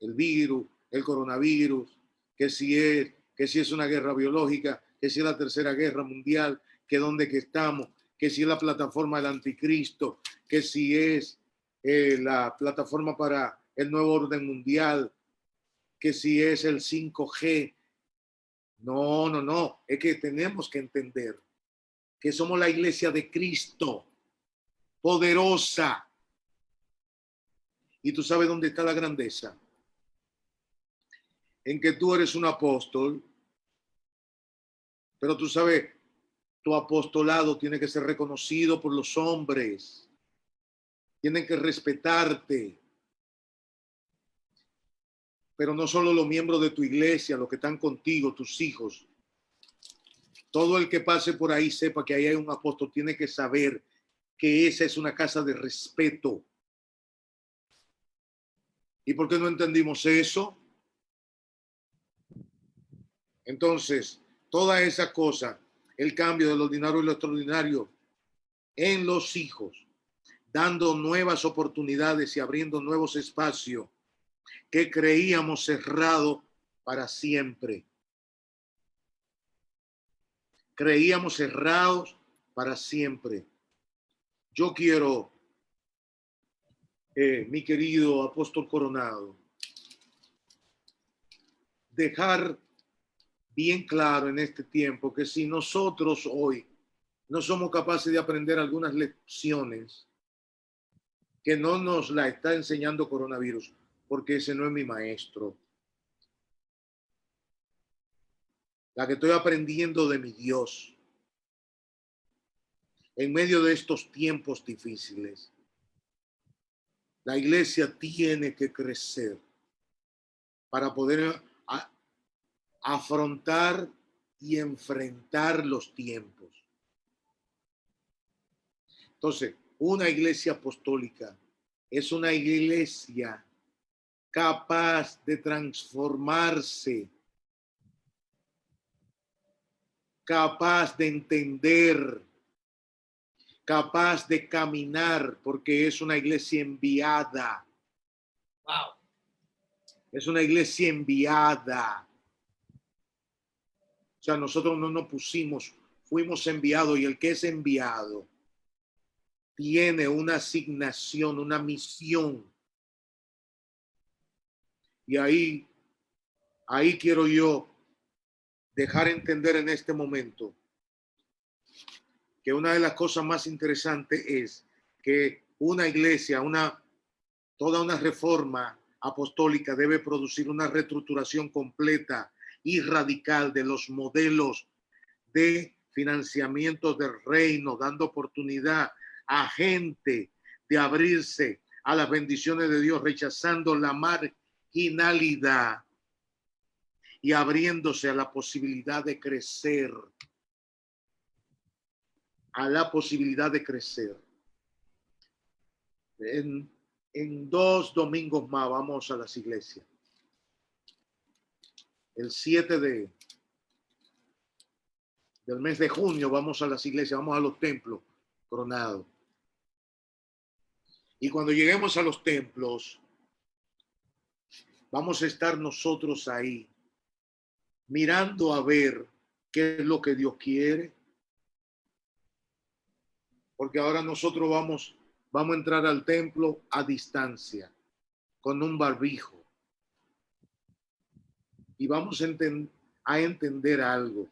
Speaker 2: el virus, el coronavirus, que si es una guerra biológica, que si es la tercera guerra mundial, que dónde que estamos, que si es la plataforma del anticristo, que si es la plataforma para el nuevo orden mundial, que si es el 5G. No, es que tenemos que entender que somos la iglesia de Cristo, poderosa. Y tú sabes dónde está la grandeza. En que tú eres un apóstol, pero tú sabes Tu apostolado tiene que ser reconocido por los hombres. Tienen que respetarte. Pero no solo los miembros de tu iglesia, los que están contigo, tus hijos. Todo el que pase por ahí sepa que ahí hay un apóstol, tiene que saber que esa es una casa de respeto. ¿Y por qué no entendimos eso? Entonces, toda esa cosa, el cambio de lo ordinario y lo extraordinario en los hijos, dando nuevas oportunidades y abriendo nuevos espacios que creíamos cerrados para siempre. Creíamos cerrados para siempre. Yo quiero, mi querido apóstol Coronado, dejar bien claro en este tiempo que si nosotros hoy no somos capaces de aprender algunas lecciones que no nos la está enseñando coronavirus, porque ese no es mi maestro. La que estoy aprendiendo de mi Dios en medio de estos tiempos difíciles. La iglesia tiene que crecer para poder afrontar y enfrentar los tiempos. Entonces, una iglesia apostólica es una iglesia capaz de transformarse, capaz de entender, capaz de caminar, porque es una iglesia enviada.
Speaker 1: Wow.
Speaker 2: Es una iglesia enviada. O sea, nosotros no nos pusimos, fuimos enviados, y el que es enviado tiene una asignación, una misión. Y ahí quiero yo dejar entender en este momento que una de las cosas más interesantes es que una iglesia, toda una reforma apostólica debe producir una reestructuración completa y radical de los modelos de financiamiento del reino, dando oportunidad a gente de abrirse a las bendiciones de Dios, rechazando la marginalidad y abriéndose a la posibilidad de crecer, a la posibilidad de crecer. En 2 domingos más vamos a las iglesias. El 7 del mes de junio vamos a las iglesias, vamos a los templos coronados. Y cuando lleguemos a los templos, vamos a estar nosotros ahí, mirando a ver qué es lo que Dios quiere. Porque ahora nosotros vamos a entrar al templo a distancia, con un barbijo. Y vamos a entender algo.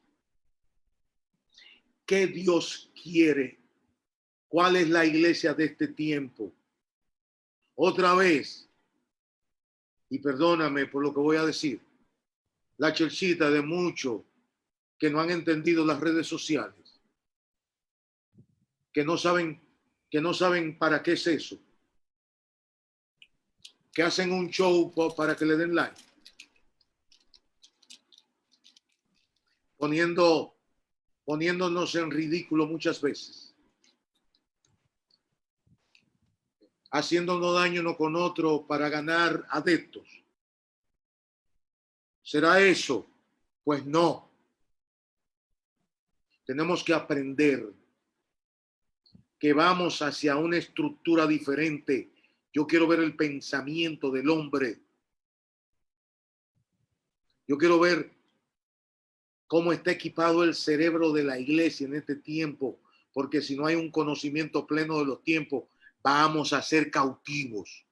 Speaker 2: ¿Qué Dios quiere? ¿Cuál es la iglesia de este tiempo? Otra vez, y perdóname por lo que voy a decir, la churchita de muchos que no han entendido las redes sociales, que no saben para qué es eso, que hacen un show para que le den like, poniéndonos en ridículo muchas veces, haciéndonos daño uno con otro para ganar adeptos. ¿Será eso? Pues no. Tenemos que aprender que vamos hacia una estructura diferente. Yo quiero ver el pensamiento del hombre. Yo quiero ver cómo está equipado el cerebro de la iglesia en este tiempo, porque si no hay un conocimiento pleno de los tiempos, vamos a ser cautivos.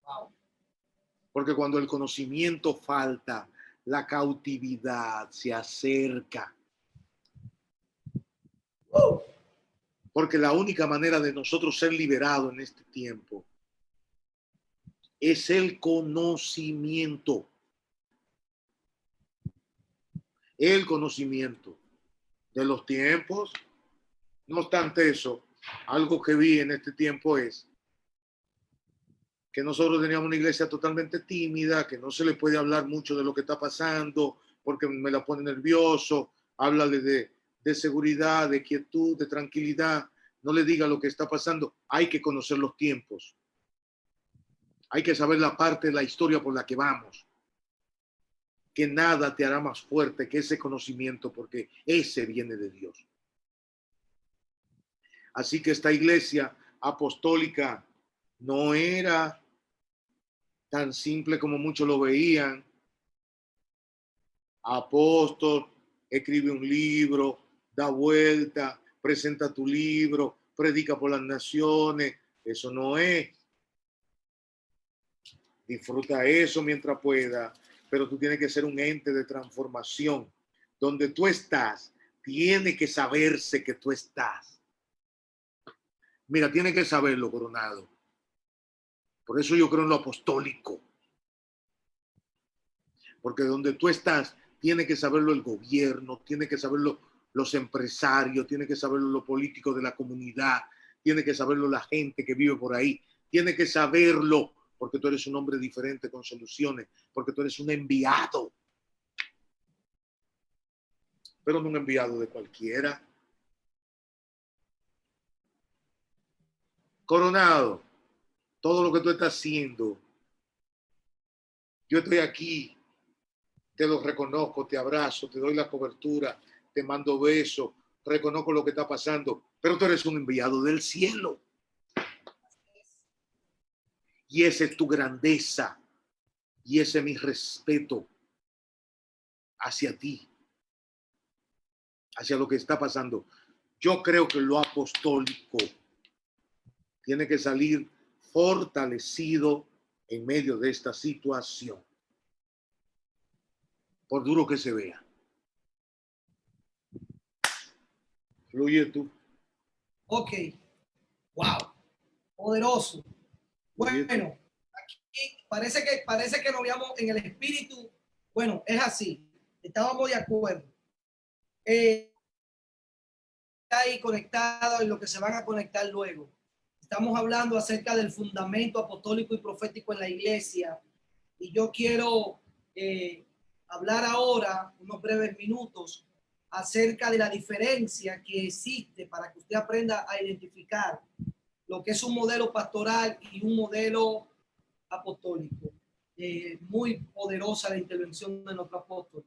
Speaker 1: Wow.
Speaker 2: Porque cuando el conocimiento falta, la cautividad se acerca. Porque la única manera de nosotros ser liberados en este tiempo es el conocimiento. El conocimiento. de los tiempos. No obstante eso, algo que vi en este tiempo es que nosotros teníamos una iglesia totalmente tímida, que no se le puede hablar mucho de lo que está pasando porque me la pone nervioso. Háblale de seguridad, de quietud, de tranquilidad. No le diga lo que está pasando. Hay que conocer los tiempos. Hay que saber la parte de la historia por la que vamos. Que nada te hará más fuerte que ese conocimiento, porque ese viene de Dios. Así que esta iglesia apostólica no era tan simple como muchos lo veían. Apóstol, escribe un libro, da vuelta, presenta tu libro, predica por las naciones. Eso no es. Disfruta eso mientras pueda, pero tú tienes que ser un ente de transformación. Donde tú estás, tiene que saberse que tú estás. Mira, tiene que saberlo, Coronado. Por eso yo creo en lo apostólico. Porque donde tú estás, tiene que saberlo el gobierno, tiene que saberlo los empresarios, tiene que saberlo los políticos de la comunidad, tiene que saberlo la gente que vive por ahí, tiene que saberlo porque tú eres un hombre diferente con soluciones, porque tú eres un enviado. Pero no un enviado de cualquiera. Coronado, todo lo que tú estás haciendo, yo estoy aquí, te lo reconozco, te abrazo, te doy la cobertura, te mando besos, reconozco lo que está pasando, pero tú eres un enviado del cielo. Y esa es tu grandeza, y ese es mi respeto hacia ti, hacia lo que está pasando. Yo creo que lo apostólico tiene que salir fortalecido en medio de esta situación, por duro que se vea. Fluye tú.
Speaker 1: Ok. Wow. Poderoso. Bueno, aquí parece que nos veamos en el espíritu. Bueno, es así. Estábamos de acuerdo. Ahí conectado y lo que se van a conectar luego. Estamos hablando acerca del fundamento apostólico y profético en la iglesia. Y yo quiero hablar ahora, unos breves minutos, acerca de la diferencia que existe para que usted aprenda a identificar lo que es un modelo pastoral y un modelo apostólico. Muy poderosa la intervención de nuestro apóstol.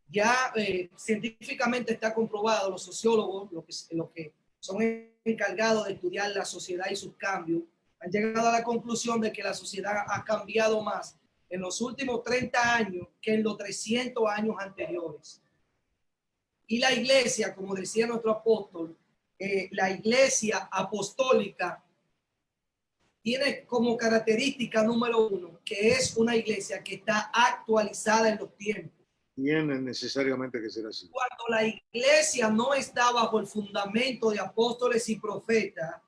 Speaker 1: Ya científicamente está comprobado, los sociólogos, los que son encargados de estudiar la sociedad y sus cambios, han llegado a la conclusión de que la sociedad ha cambiado más en los últimos 30 años que en los 300 años anteriores. Y la iglesia, como decía nuestro apóstol, la iglesia apostólica tiene como característica número uno que es una iglesia que está actualizada en los tiempos.
Speaker 2: Tiene necesariamente que ser así.
Speaker 1: Cuando la iglesia no está bajo el fundamento de apóstoles y profetas,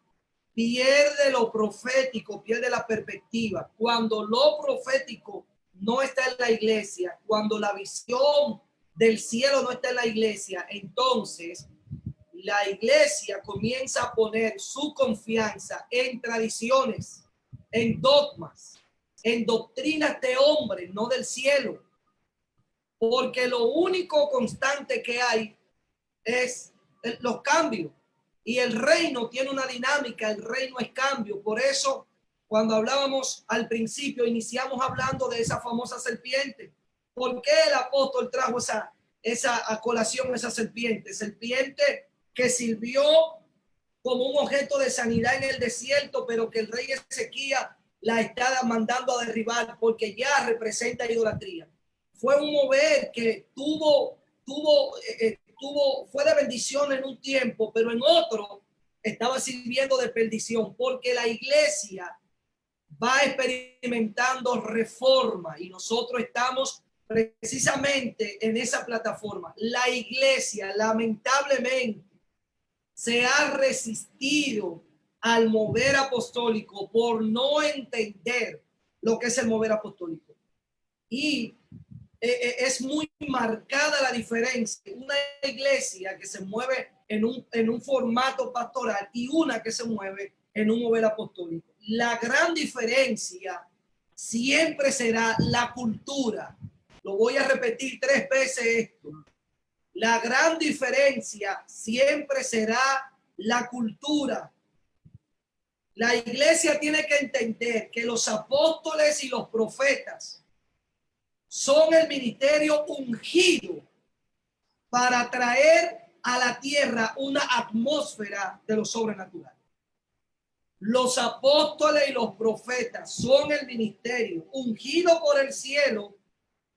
Speaker 1: pierde lo profético, pierde la perspectiva. Cuando lo profético no está en la iglesia, cuando la visión del cielo no está en la iglesia, entonces la iglesia comienza a poner su confianza en tradiciones, en dogmas, en doctrinas de hombres, no del cielo. Porque lo único constante que hay es los cambios. Y el reino tiene una dinámica, el reino es cambio. Por eso, cuando hablábamos al principio, iniciamos hablando de esa famosa serpiente. ¿Por qué el apóstol trajo esa a colación, esa serpiente? Serpiente que sirvió como un objeto de sanidad en el desierto, pero que el rey Ezequías la está mandando a derribar porque ya representa idolatría. Fue un mover que fue de bendición en un tiempo, pero en otro estaba sirviendo de perdición, porque la iglesia va experimentando reforma y nosotros estamos precisamente en esa plataforma. La iglesia, lamentablemente, se ha resistido al mover apostólico por no entender lo que es el mover apostólico. Y es muy marcada la diferencia. Una iglesia que se mueve en un formato pastoral y una que se mueve en un mover apostólico. La gran diferencia siempre será la cultura. Lo voy a repetir 3 veces esto. La gran diferencia siempre será la cultura. La iglesia tiene que entender que los apóstoles y los profetas son el ministerio ungido para traer a la tierra una atmósfera de lo sobrenatural. Los apóstoles y los profetas son el ministerio ungido por el cielo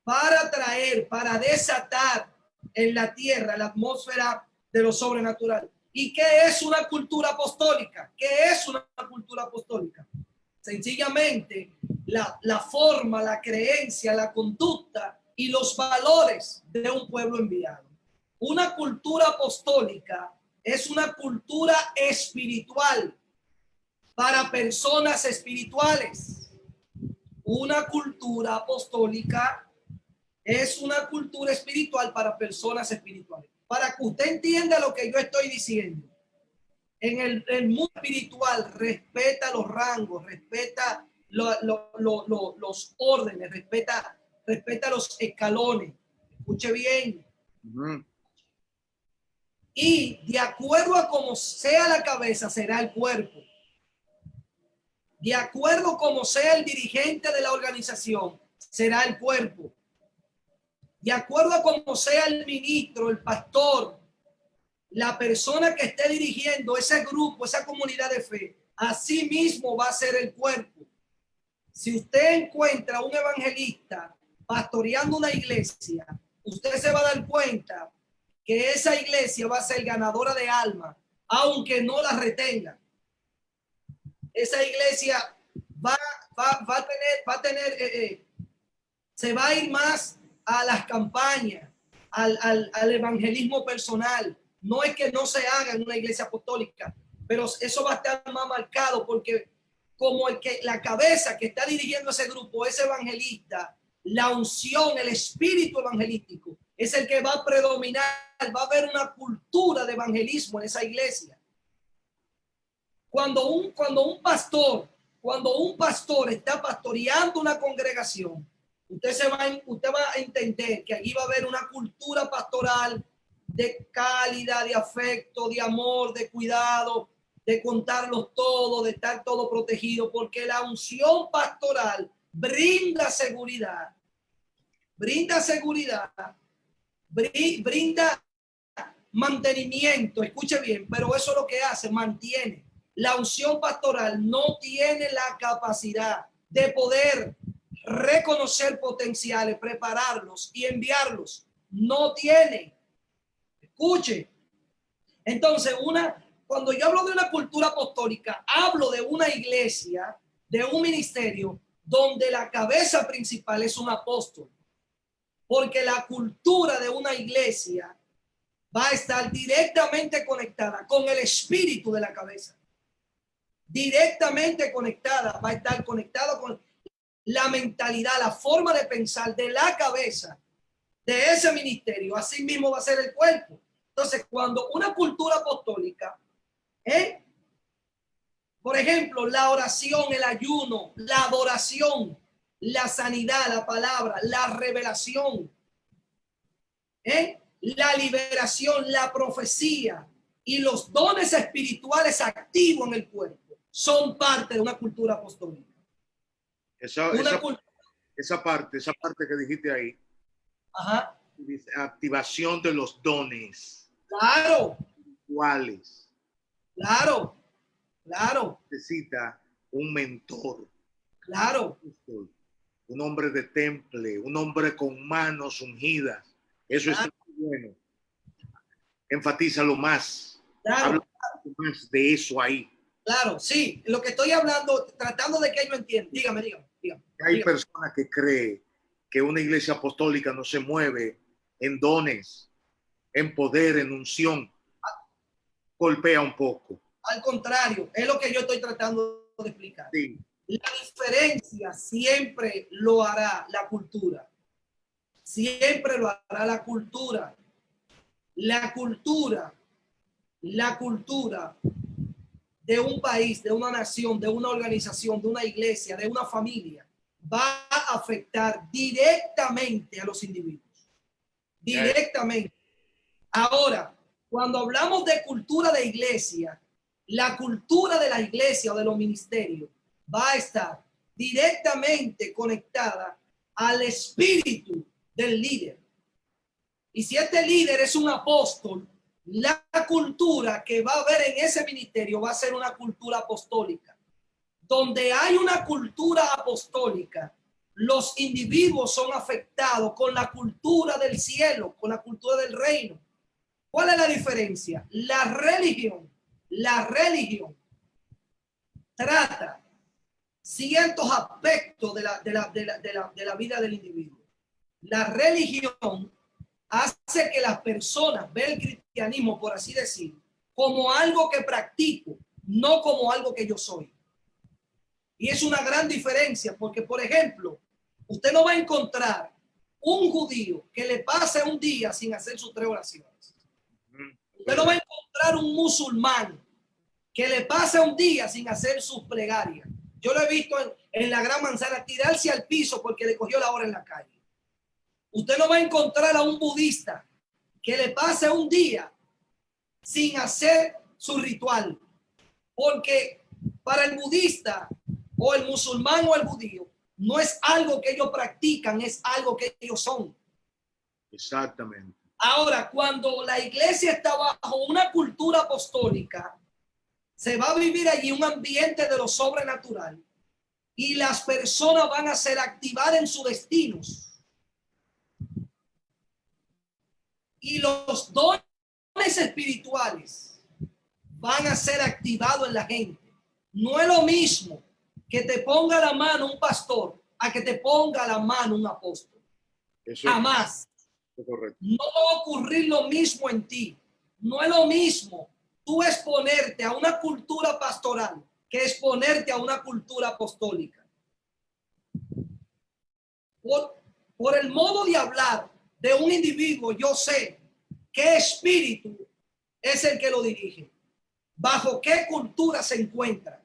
Speaker 1: para traer, para desatar en la tierra la atmósfera de lo sobrenatural. ¿Y qué es una cultura apostólica? ¿Qué es una cultura apostólica? Sencillamente la forma, la creencia, la conducta y los valores de un pueblo enviado. Una cultura apostólica es una cultura espiritual para personas espirituales. Una cultura apostólica es una cultura espiritual para personas espirituales. Para que usted entienda lo que yo estoy diciendo, en el mundo espiritual respeta los rangos, respeta los órdenes, respeta los escalones. Escuche bien. Y de acuerdo a cómo sea la cabeza, será el cuerpo. De acuerdo a cómo sea el dirigente de la organización, será el cuerpo. De acuerdo a cómo sea el ministro, el pastor, la persona que esté dirigiendo ese grupo, esa comunidad de fe, así mismo va a ser el cuerpo. Si usted encuentra un evangelista pastoreando una iglesia, usted se va a dar cuenta que esa iglesia va a ser ganadora de almas, aunque no la retenga. Esa iglesia va a tener, se va a ir más a las campañas, al evangelismo personal. No es que no se haga en una iglesia apostólica, pero eso va a estar más marcado porque como la cabeza que está dirigiendo ese grupo es evangelista, la unción, el espíritu evangelístico es el que va a predominar. Va a haber una cultura de evangelismo en esa iglesia. Cuando un pastor está pastoreando una congregación, usted va a entender que allí va a haber una cultura pastoral de calidad, de afecto, de amor, de cuidado, de contarlos todo, de estar todo protegido, porque la unción pastoral brinda seguridad, brinda mantenimiento. Escuche bien, pero eso es lo que hace, mantiene. La unción pastoral no tiene la capacidad de poder reconocer potenciales, prepararlos y enviarlos. No tiene. Escuche. Entonces, cuando yo hablo de una cultura apostólica, hablo de una iglesia, de un ministerio donde la cabeza principal es un apóstol. Porque la cultura de una iglesia va a estar directamente conectada con el espíritu de la cabeza. Directamente conectada, va a estar conectada con la mentalidad, la forma de pensar de la cabeza de ese ministerio. Así mismo va a ser el cuerpo. Entonces, cuando una cultura apostólica, por ejemplo, la oración, el ayuno, la adoración, la sanidad, la palabra, la revelación, la liberación, la profecía y los dones espirituales activos en el cuerpo son parte de una cultura apostólica.
Speaker 2: Esa parte que dijiste ahí.
Speaker 1: Ajá.
Speaker 2: Activación de los dones.
Speaker 1: Claro.
Speaker 2: ¿Cuáles?
Speaker 1: Claro.
Speaker 2: Necesita un mentor.
Speaker 1: Claro.
Speaker 2: Un hombre de temple, un hombre con manos ungidas. Eso está muy bueno. Enfatízalo más.
Speaker 1: Claro.
Speaker 2: Habla más de eso ahí.
Speaker 1: Claro, sí. Lo que estoy hablando, tratando de que yo entienda. Dígame.
Speaker 2: Hay personas que creen que una iglesia apostólica no se mueve en dones, en poder, en unción. Golpea un poco.
Speaker 1: Al contrario, es lo que yo estoy tratando de explicar.
Speaker 2: Sí.
Speaker 1: La diferencia siempre lo hará la cultura. siempre lo hará la cultura. La cultura de un país, de una nación, de una organización, de una iglesia, de una familia, va a afectar directamente a los individuos. Directamente. Ahora, cuando hablamos de cultura de iglesia, la cultura de la iglesia o de los ministerios va a estar directamente conectada al espíritu del líder. Y si este líder es un apóstol, la cultura que va a haber en ese ministerio va a ser una cultura apostólica. Donde hay una cultura apostólica, los individuos son afectados con la cultura del cielo, con la cultura del reino. ¿Cuál es la diferencia? La religión trata ciertos aspectos de la vida del individuo. La religión hace que las personas vean el cristianismo, por así decir, como algo que practico, no como algo que yo soy. Y es una gran diferencia porque, por ejemplo, usted no va a encontrar un judío que le pase un día sin hacer sus 3 oraciones. Usted no va a encontrar un musulmán que le pase un día sin hacer sus plegarias. Yo lo he visto en la Gran Manzana tirarse al piso porque le cogió la hora en la calle. Usted no va a encontrar a un budista que le pase un día sin hacer su ritual. Porque para el budista o el musulmán o el judío no es algo que ellos practican, es algo que ellos son.
Speaker 2: Exactamente.
Speaker 1: Ahora, cuando la iglesia está bajo una cultura apostólica, se va a vivir allí un ambiente de lo sobrenatural y las personas van a ser activadas en sus destinos. Y los dones espirituales van a ser activados en la gente. No es lo mismo que te ponga la mano un pastor a que te ponga la mano un apóstol. Eso jamás. Es correcto. No va a ocurrir lo mismo en ti. No es lo mismo tú exponerte a una cultura pastoral que exponerte a una cultura apostólica. Por el modo de hablar de un individuo, yo sé qué espíritu es el que lo dirige, bajo qué cultura se encuentra,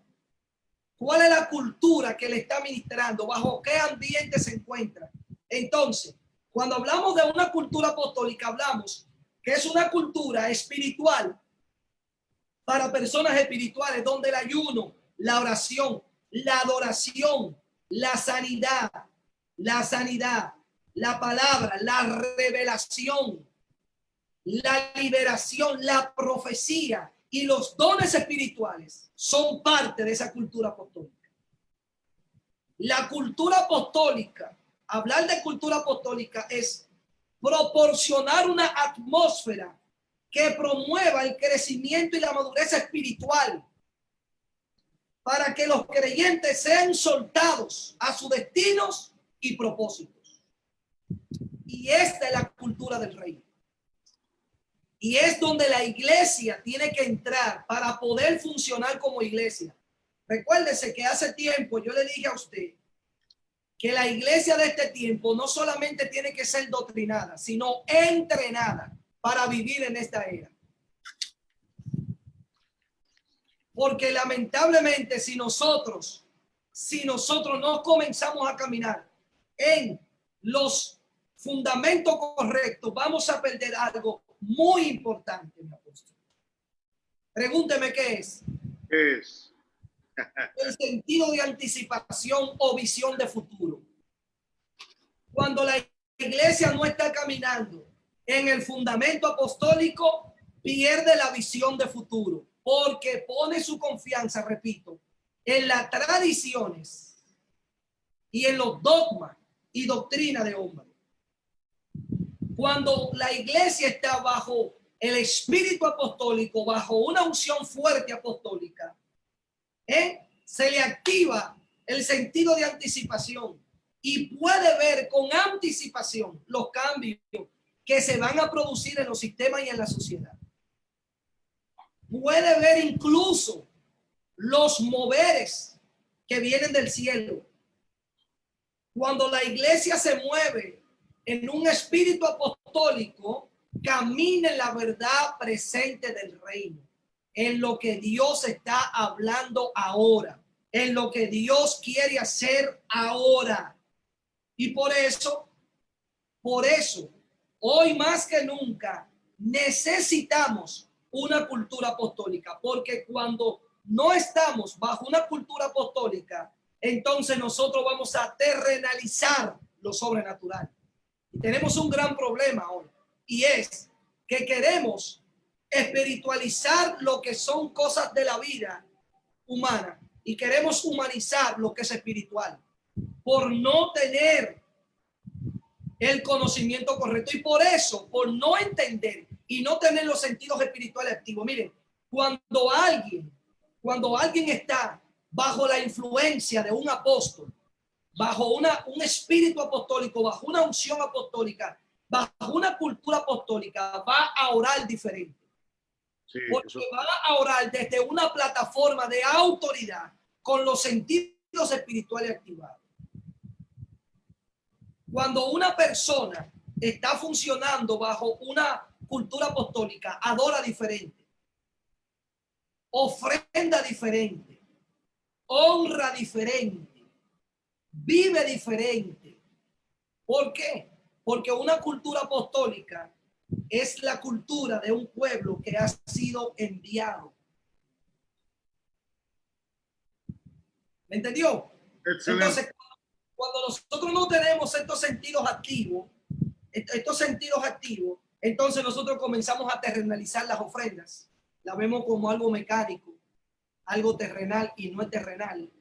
Speaker 1: cuál es la cultura que le está ministrando, bajo qué ambiente se encuentra. Entonces, cuando hablamos de una cultura apostólica, hablamos que es una cultura espiritual para personas espirituales, donde el ayuno, la oración, la adoración, la sanidad, la palabra, la revelación, la liberación, la profecía y los dones espirituales son parte de esa cultura apostólica. La cultura apostólica, hablar de cultura apostólica es proporcionar una atmósfera que promueva el crecimiento y la madurez espiritual para que los creyentes sean soltados a sus destinos y propósitos. Y esta es la cultura del reino. Y es donde la iglesia tiene que entrar para poder funcionar como iglesia. Recuérdese que hace tiempo yo le dije a usted que la iglesia de este tiempo no solamente tiene que ser doctrinada, sino entrenada para vivir en esta era. Porque lamentablemente si nosotros no comenzamos a caminar en los fundamentos correctos, vamos a perder algo muy importante, mi apóstol. Pregúnteme qué es.
Speaker 2: ¿Qué es?
Speaker 1: El sentido de anticipación o visión de futuro. Cuando la iglesia no está caminando en el fundamento apostólico, pierde la visión de futuro, porque pone su confianza, repito, en las tradiciones y en los dogmas y doctrina de hombres. Cuando la iglesia está bajo el espíritu apostólico, bajo una unción fuerte apostólica, se le activa el sentido de anticipación y puede ver con anticipación los cambios que se van a producir en los sistemas y en la sociedad. Puede ver incluso los moveres que vienen del cielo. Cuando la iglesia se mueve en un espíritu apostólico, camina en la verdad presente del reino, en lo que Dios está hablando ahora, en lo que Dios quiere hacer ahora. Y por eso, hoy más que nunca, necesitamos una cultura apostólica, porque cuando no estamos bajo una cultura apostólica, entonces nosotros vamos a terrenalizar lo sobrenatural. Y tenemos un gran problema hoy, y es que queremos espiritualizar lo que son cosas de la vida humana y queremos humanizar lo que es espiritual por no tener el conocimiento correcto. Y por eso, por no entender y no tener los sentidos espirituales activos. Miren, cuando alguien está bajo la influencia de un apóstol, bajo un espíritu apostólico, bajo una unción apostólica, bajo una cultura apostólica, va a orar diferente. Sí, porque eso va a orar desde una plataforma de autoridad con los sentidos espirituales activados. Cuando una persona está funcionando bajo una cultura apostólica, adora diferente, ofrenda diferente, honra diferente, vive diferente. ¿Por qué? Porque una cultura apostólica es la cultura de un pueblo que ha sido enviado. ¿Me entendió? Excelente. Entonces, cuando nosotros no tenemos estos sentidos activos, entonces nosotros comenzamos a terrenalizar las ofrendas. La vemos como algo mecánico, algo terrenal y no es terrenal.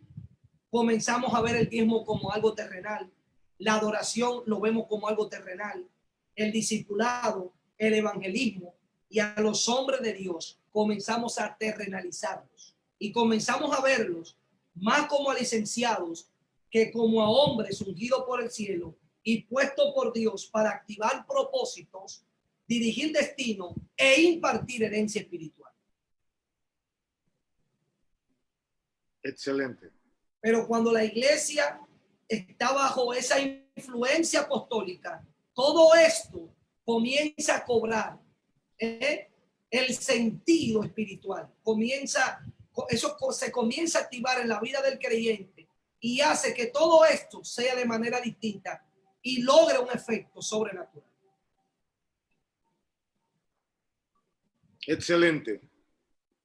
Speaker 1: Comenzamos a ver el diezmo como algo terrenal. La adoración lo vemos como algo terrenal. El discipulado, el evangelismo y a los hombres de Dios comenzamos a terrenalizarlos y comenzamos a verlos más como a licenciados que como a hombres ungidos por el cielo y puestos por Dios para activar propósitos, dirigir destino e impartir herencia espiritual.
Speaker 2: Excelente.
Speaker 1: Pero cuando la iglesia está bajo esa influencia apostólica, todo esto comienza a cobrar el sentido espiritual. Eso se comienza a activar en la vida del creyente y hace que todo esto sea de manera distinta y logre un efecto sobrenatural.
Speaker 2: Excelente.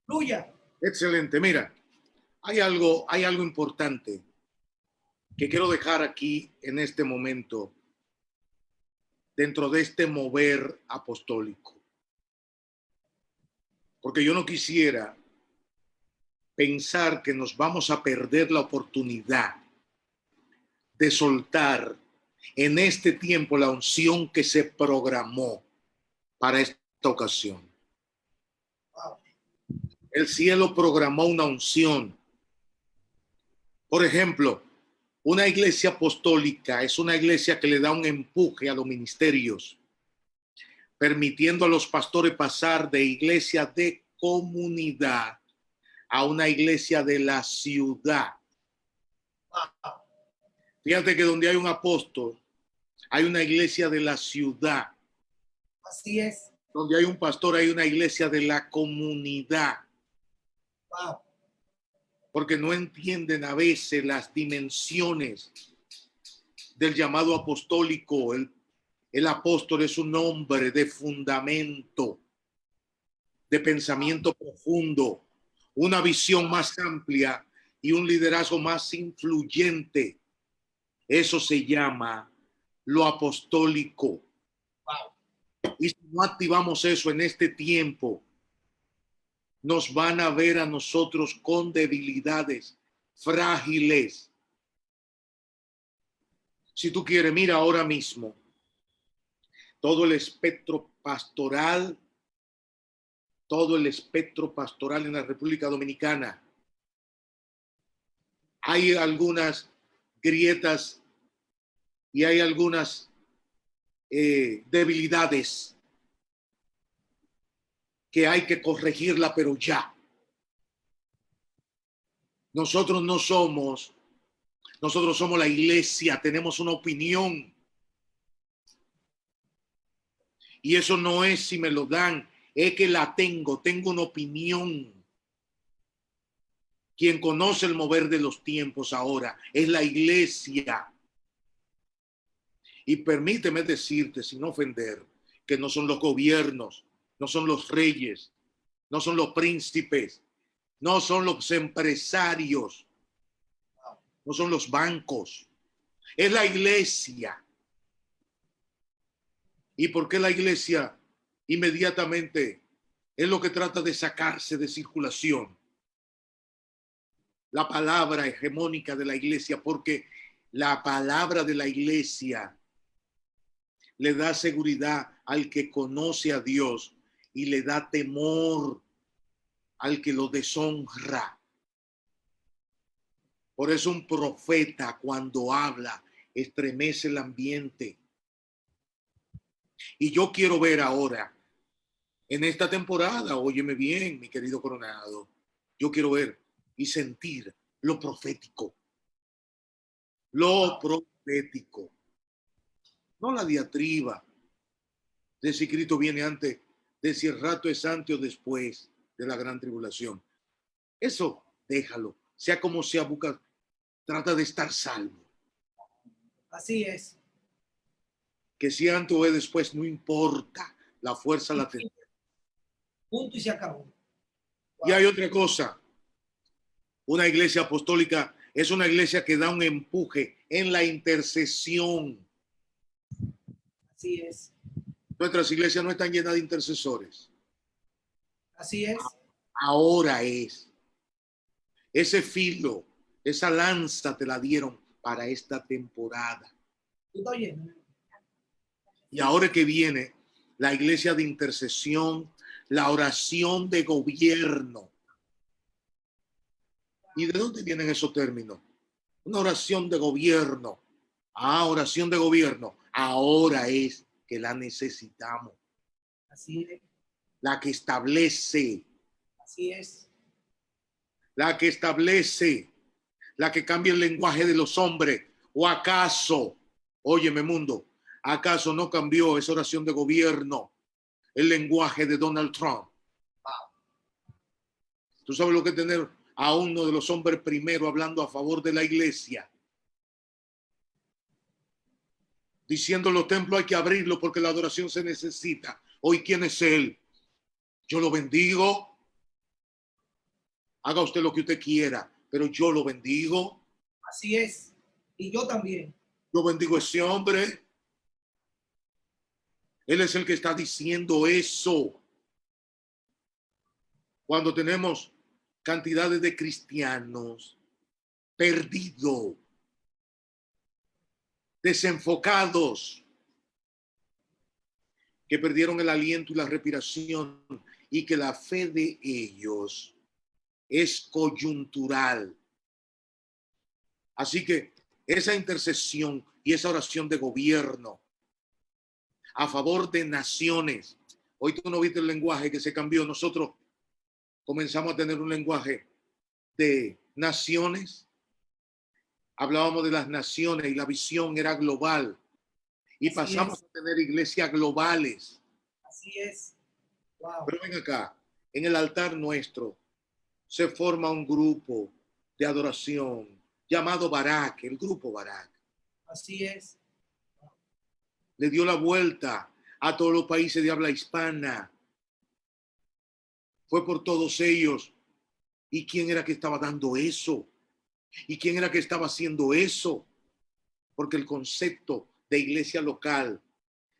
Speaker 1: Fluya.
Speaker 2: Excelente. Mira, hay algo importante que quiero dejar aquí en este momento dentro de este mover apostólico. Porque yo no quisiera pensar que nos vamos a perder la oportunidad de soltar en este tiempo la unción que se programó para esta ocasión. El cielo programó una unción. Por ejemplo, una iglesia apostólica es una iglesia que le da un empuje a los ministerios, permitiendo a los pastores pasar de iglesia de comunidad a una iglesia de la ciudad. Fíjate que donde hay un apóstol, hay una iglesia de la ciudad.
Speaker 1: Así es.
Speaker 2: Donde hay un pastor, hay una iglesia de la comunidad.
Speaker 1: Wow.
Speaker 2: Porque no entienden a veces las dimensiones del llamado apostólico. El apóstol es un hombre de fundamento, de pensamiento profundo, una visión más amplia y un liderazgo más influyente. Eso se llama lo apostólico. Wow. Y si no activamos eso en este tiempo, nos van a ver a nosotros con debilidades, frágiles. Si tú quieres, mira ahora mismo todo el espectro pastoral en la República Dominicana. Hay algunas grietas y hay algunas debilidades que hay que corregirla, pero ya. Nosotros somos la iglesia, tenemos una opinión. Y eso no es si me lo dan, es que la tengo una opinión. Quien conoce el mover de los tiempos ahora es la iglesia. Y permíteme decirte, sin ofender, que no son los gobiernos, no son los reyes, no son los príncipes, no son los empresarios, no son los bancos, es la iglesia. ¿Y por qué la iglesia inmediatamente es lo que trata de sacarse de circulación la palabra hegemónica de la iglesia? Porque la palabra de la iglesia le da seguridad al que conoce a Dios y le da temor al que lo deshonra. Por eso un profeta cuando habla estremece el ambiente. Y yo quiero ver ahora, en esta temporada, óyeme bien, mi querido Coronado, yo quiero ver y sentir lo profético. Lo profético. No la diatriba de si Cristo viene antes, de si el rato es antes o después de la gran tribulación. Eso déjalo, sea como sea, busca, trata de estar salvo.
Speaker 1: Así es.
Speaker 2: Que si antes o es después, no importa, la fuerza la tendrá.
Speaker 1: Punto y se acabó.
Speaker 2: Y hay otra cosa, una iglesia apostólica es una iglesia que da un empuje en la intercesión.
Speaker 1: Así es.
Speaker 2: Nuestras iglesias no están llenas de intercesores.
Speaker 1: Así es.
Speaker 2: Ahora es. Ese filo, esa lanza te la dieron para esta temporada.
Speaker 1: ¿Tú estás oyendo?
Speaker 2: Y ahora que viene la iglesia de intercesión, la oración de gobierno. ¿Y de dónde vienen esos términos? Una oración de gobierno. Ah, oración de gobierno. Ahora es que la necesitamos.
Speaker 1: Así es.
Speaker 2: La que establece.
Speaker 1: Así es.
Speaker 2: La que establece. La que cambia el lenguaje de los hombres. ¿O acaso, óyeme mundo, acaso no cambió esa oración de gobierno el lenguaje de Donald Trump? ¿Tú sabes lo que es tener a uno de los hombres primero hablando a favor de la iglesia? Diciendo los templos hay que abrirlos porque la adoración se necesita. Hoy, ¿quién es él? Yo lo bendigo. Haga usted lo que usted quiera, pero yo lo bendigo.
Speaker 1: Así es. Y yo también.
Speaker 2: Yo bendigo a ese hombre. Él es el que está diciendo eso. Cuando tenemos cantidades de cristianos perdidos, desenfocados, que perdieron el aliento y la respiración y que la fe de ellos es coyuntural. Así que esa intercesión y esa oración de gobierno a favor de naciones. Hoy tú no viste el lenguaje que se cambió. Nosotros comenzamos a tener un lenguaje de naciones. Hablábamos de las naciones y la visión era global. Y
Speaker 1: Así
Speaker 2: pasamos
Speaker 1: es.
Speaker 2: a tener iglesias globales.
Speaker 1: Así es. Wow.
Speaker 2: Pero ven acá, en el altar nuestro se forma un grupo de adoración llamado Barak, el grupo Barak.
Speaker 1: Así es.
Speaker 2: Le dio la vuelta a todos los países de habla hispana. Fue por todos ellos. ¿Y quién era que estaba dando eso? ¿Y quién era que estaba haciendo eso? Porque el concepto de iglesia local,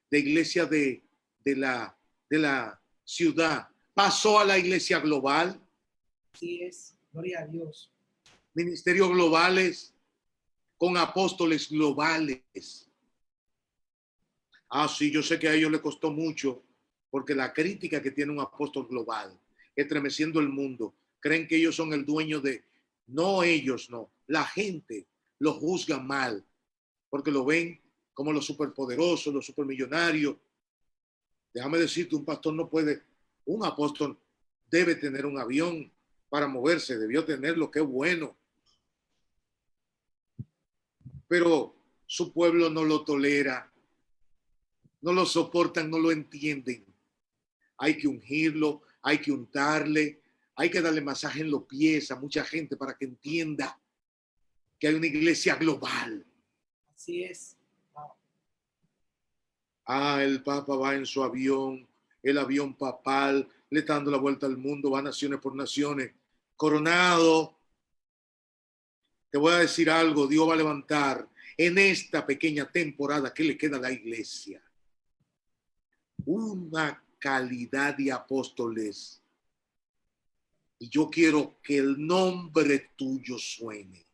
Speaker 2: de iglesia de la ciudad, pasó a la iglesia global.
Speaker 1: Así es. Gloria a Dios.
Speaker 2: Ministerios globales con apóstoles globales. Ah, sí, yo sé que a ellos les costó mucho, porque la crítica que tiene un apóstol global, estremeciendo el mundo, creen que ellos son el dueño de... No, ellos no. La gente lo juzga mal, porque lo ven como los superpoderosos, los supermillonarios. Déjame decirte, un pastor no puede, un apóstol debe tener un avión para moverse, debió tenerlo, qué bueno. Pero su pueblo no lo tolera. no lo soportan, no lo entienden. Hay que ungirlo, hay que untarle, hay que darle masaje en los pies a mucha gente para que entienda que hay una iglesia global.
Speaker 1: Así es. Wow.
Speaker 2: El Papa va en su avión, el avión papal, le está dando la vuelta al mundo, va naciones por naciones. Coronado, te voy a decir algo, Dios va a levantar en esta pequeña temporada que le queda a la iglesia una calidad de apóstoles. Y yo quiero que el nombre tuyo suene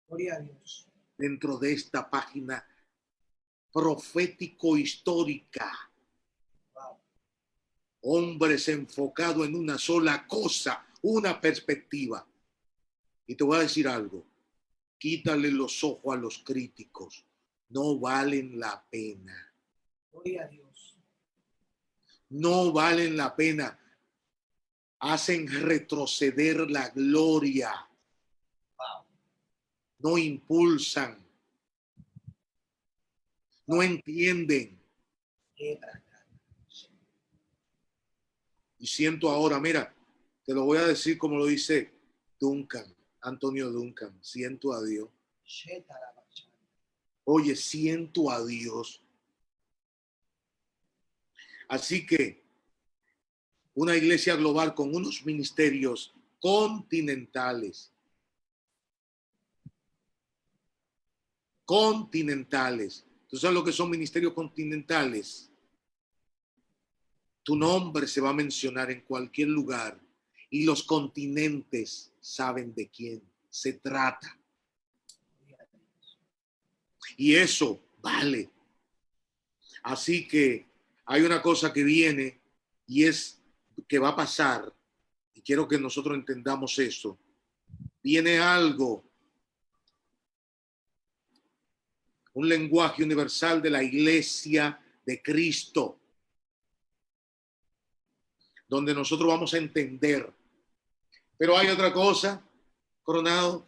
Speaker 1: Gloria a Dios.
Speaker 2: dentro de esta página profético-histórica.
Speaker 1: Wow.
Speaker 2: Hombres enfocados en una sola cosa, una perspectiva. Y te voy a decir algo, quítale los ojos a los críticos, no valen la pena.
Speaker 1: Gloria a Dios.
Speaker 2: No valen la pena. Hacen retroceder la gloria.
Speaker 1: Wow.
Speaker 2: No impulsan. No entienden. Y siento ahora, mira, te lo voy a decir como lo dice Duncan, Antonio Duncan, siento a Dios. Oye, siento a Dios. Así que una iglesia global con unos ministerios continentales. Continentales. ¿Tú sabes lo que son ministerios continentales? Tu nombre se va a mencionar en cualquier lugar y los continentes saben de quién se trata. Y eso vale. Así que hay una cosa que viene y es que va a pasar, y quiero que nosotros entendamos eso. Viene algo, un lenguaje universal de la iglesia de Cristo, donde nosotros vamos a entender. Pero hay otra cosa, Coronado.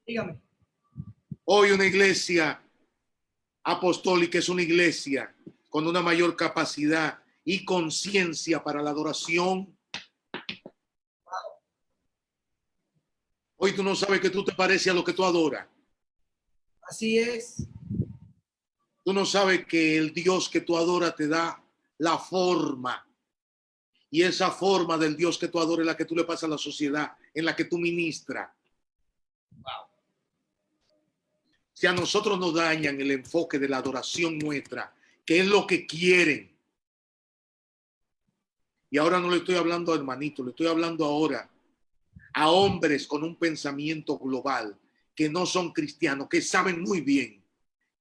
Speaker 1: Dígame.
Speaker 2: Hoy una iglesia apostólica es una iglesia con una mayor capacidad y conciencia para la adoración. Hoy tú no sabes que tú te pareces a lo que tú adoras.
Speaker 1: Así es.
Speaker 2: Tú no sabes que el Dios que tú adoras te da la forma. Y esa forma del Dios que tú adoras es la que tú le pasas a la sociedad, en la que tú ministras.
Speaker 1: Wow.
Speaker 2: Si a nosotros nos dañan el enfoque de la adoración nuestra, que es lo que quieren. Y ahora no le estoy hablando a hermanitos, le estoy hablando ahora a hombres con un pensamiento global, que no son cristianos, que saben muy bien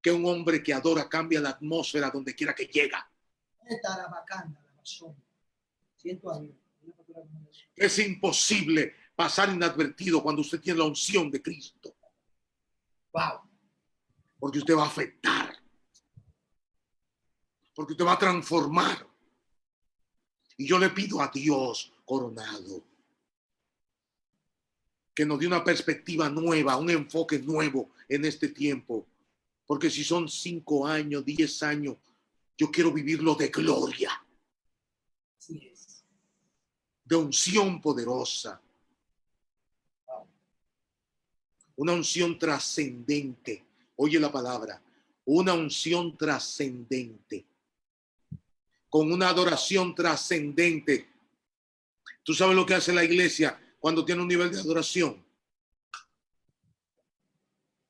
Speaker 2: que un hombre que adora cambia la atmósfera donde quiera que llega.
Speaker 1: Siento a Dios.
Speaker 2: Es imposible pasar inadvertido cuando usted tiene la unción de Cristo.
Speaker 1: Wow.
Speaker 2: Porque usted va a afectar. Porque usted va a transformar. Y yo le pido a Dios, Coronado, que nos dé una perspectiva nueva, un enfoque nuevo en este tiempo. Porque si son 5 años, 10 años, yo quiero vivirlo de gloria.
Speaker 1: Así es.
Speaker 2: De unción poderosa. Una unción trascendente. Oye la palabra. Una unción trascendente. Con una adoración trascendente. ¿Tú sabes lo que hace la iglesia cuando tiene un nivel de adoración?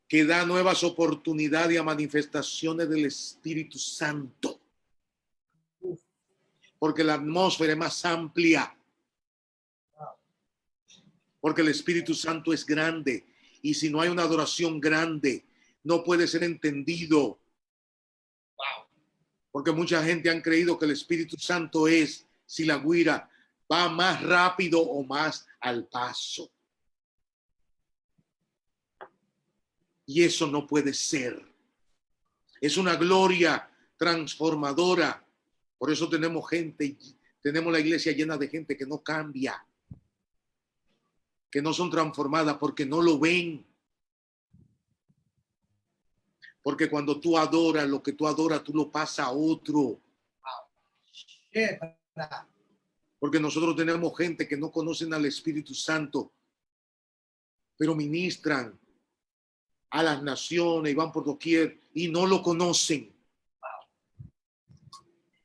Speaker 2: Que da nuevas oportunidades a manifestaciones del Espíritu Santo. Porque la atmósfera es más amplia. Porque el Espíritu Santo es grande. Y si no hay una adoración grande, no puede ser entendido. Porque mucha gente han creído que el Espíritu Santo es, si la guira va más rápido o más al paso. Y eso no puede ser. Es una gloria transformadora. Por eso tenemos gente, tenemos la iglesia llena de gente que no cambia, que no son transformadas porque no lo ven. Porque cuando tú adoras, lo que tú adoras, tú lo pasas a otro. Porque nosotros tenemos gente que no conocen al Espíritu Santo, pero ministran a las naciones y van por doquier y no lo conocen.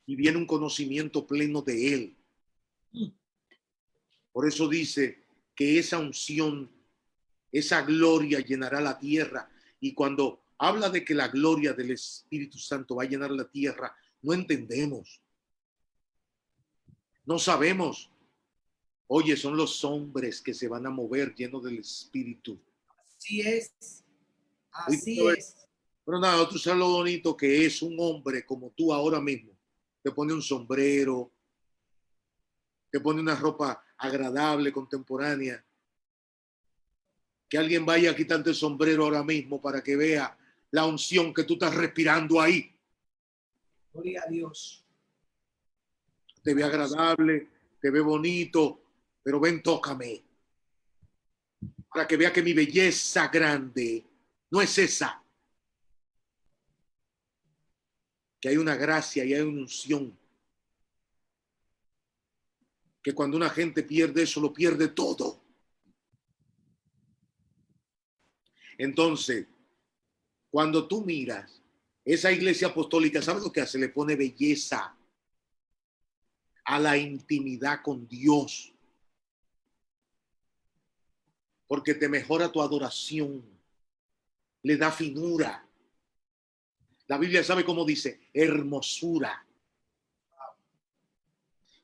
Speaker 2: Y viene un conocimiento pleno de Él. Por eso dice que esa unción, esa gloria llenará la tierra. Y cuando habla de que la gloria del Espíritu Santo va a llenar la tierra, no entendemos. No sabemos. Oye, son los hombres que se van a mover llenos del Espíritu.
Speaker 1: Así es. Así es.
Speaker 2: Pero nada, tú sabes lo bonito que es un hombre como tú ahora mismo. Te pone un sombrero, te pone una ropa agradable, contemporánea. Que alguien vaya a quitarte el sombrero ahora mismo para que vea la unción que tú estás respirando ahí.
Speaker 1: Gloria a Dios.
Speaker 2: Te ve agradable, te ve bonito, pero ven, tócame. Para que vea que mi belleza grande no es esa. Que hay una gracia y hay una unción. Que cuando una gente pierde eso, lo pierde todo. Entonces, cuando tú miras esa iglesia apostólica, ¿sabes lo que hace? Le pone belleza a la intimidad con Dios. Porque te mejora tu adoración. Le da finura. La Biblia sabe cómo dice, hermosura.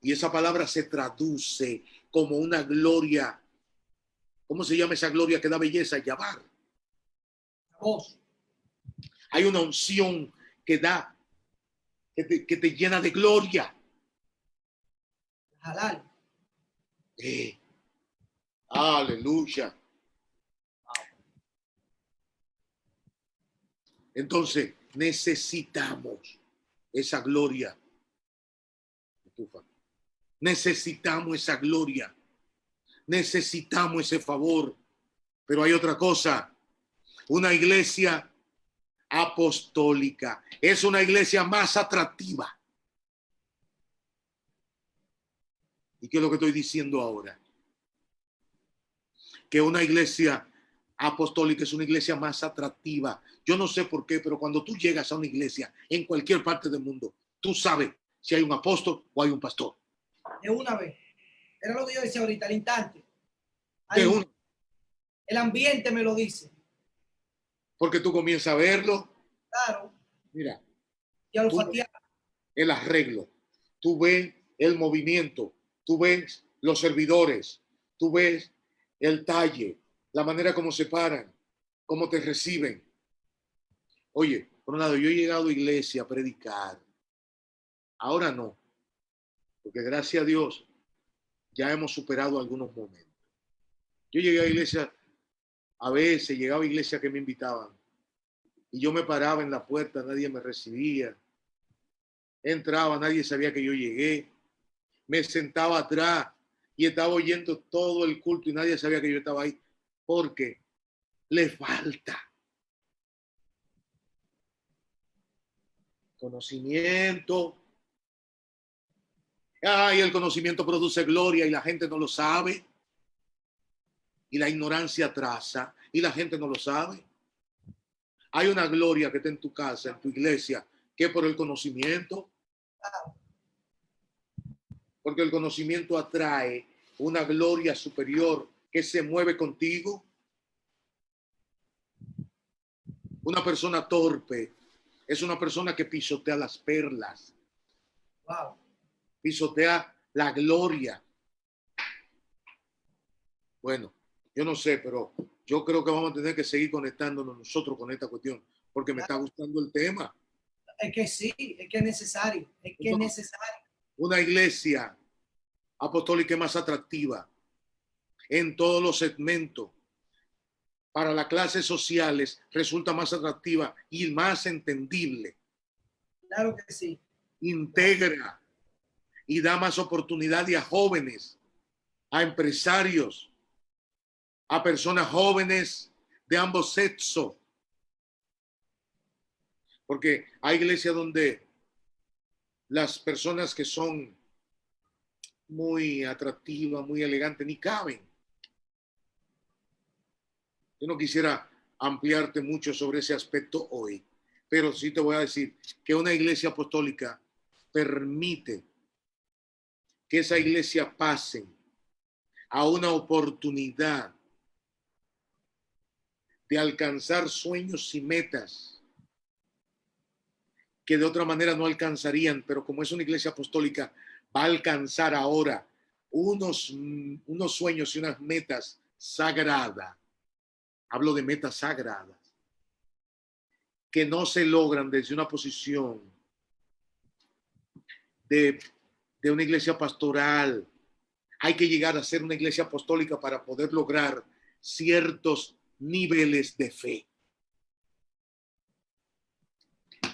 Speaker 2: Y esa palabra se traduce como una gloria. ¿Cómo se llama esa gloria que da belleza? Yabar.
Speaker 1: Voz.
Speaker 2: Hay una unción que da, que te llena de gloria.
Speaker 1: Halal.
Speaker 2: Aleluya. Entonces, necesitamos esa gloria. Necesitamos esa gloria. Necesitamos ese favor. Pero hay otra cosa. Una iglesia apostólica es una iglesia más atractiva. ¿Y qué es lo que estoy diciendo ahora? Que una iglesia apostólica es una iglesia más atractiva. Yo no sé por qué, pero cuando tú llegas a una iglesia en cualquier parte del mundo, tú sabes si hay un apóstol o hay un pastor.
Speaker 1: De una vez. Era lo que yo decía ahorita, al instante. El ambiente me lo dice.
Speaker 2: Porque tú comienzas a verlo.
Speaker 1: Claro.
Speaker 2: Mira.
Speaker 1: Y a olfatear.
Speaker 2: El arreglo. Tú ves el movimiento. Tú ves los servidores. Tú ves el talle. La manera como se paran. Cómo te reciben. Oye, por un lado, yo he llegado a iglesia a predicar. Ahora no. Porque gracias a Dios ya hemos superado algunos momentos. Yo llegué a iglesia, a veces llegaba a iglesia que me invitaban y yo me paraba en la puerta, nadie me recibía. Entraba, nadie sabía que yo llegué. Me sentaba atrás y estaba oyendo todo el culto y nadie sabía que yo estaba ahí porque le falta conocimiento. Y el conocimiento produce gloria y la gente no lo sabe. Y la ignorancia atrasa y la gente no lo sabe. Hay una gloria que está en tu casa, en tu iglesia, que es por el conocimiento. Porque el conocimiento atrae una gloria superior que se mueve contigo. Una persona torpe es una persona que pisotea las perlas.
Speaker 1: Wow.
Speaker 2: Pisotea la gloria. Bueno, yo no sé, pero yo creo que vamos a tener que seguir conectándonos nosotros con esta cuestión, porque me está gustando el tema.
Speaker 1: Es que sí, es que es necesario. Es que es necesario.
Speaker 2: Una iglesia apostólica más atractiva en todos los segmentos. Para las clases sociales resulta más atractiva y más entendible.
Speaker 1: Claro que sí.
Speaker 2: Integra y da más oportunidades a jóvenes, a empresarios, a personas jóvenes de ambos sexos. Porque hay iglesias donde las personas que son muy atractivas, muy elegantes, ni caben. Yo no quisiera ampliarte mucho sobre ese aspecto hoy, pero sí te voy a decir que una iglesia apostólica permite que esa iglesia pase a una oportunidad de alcanzar sueños y metas que de otra manera no alcanzarían, pero como es una iglesia apostólica, va a alcanzar ahora unos sueños y unas metas sagradas. Hablo de metas sagradas que no se logran desde una posición de una iglesia pastoral. Hay que llegar a ser una iglesia apostólica para poder lograr ciertos niveles de fe.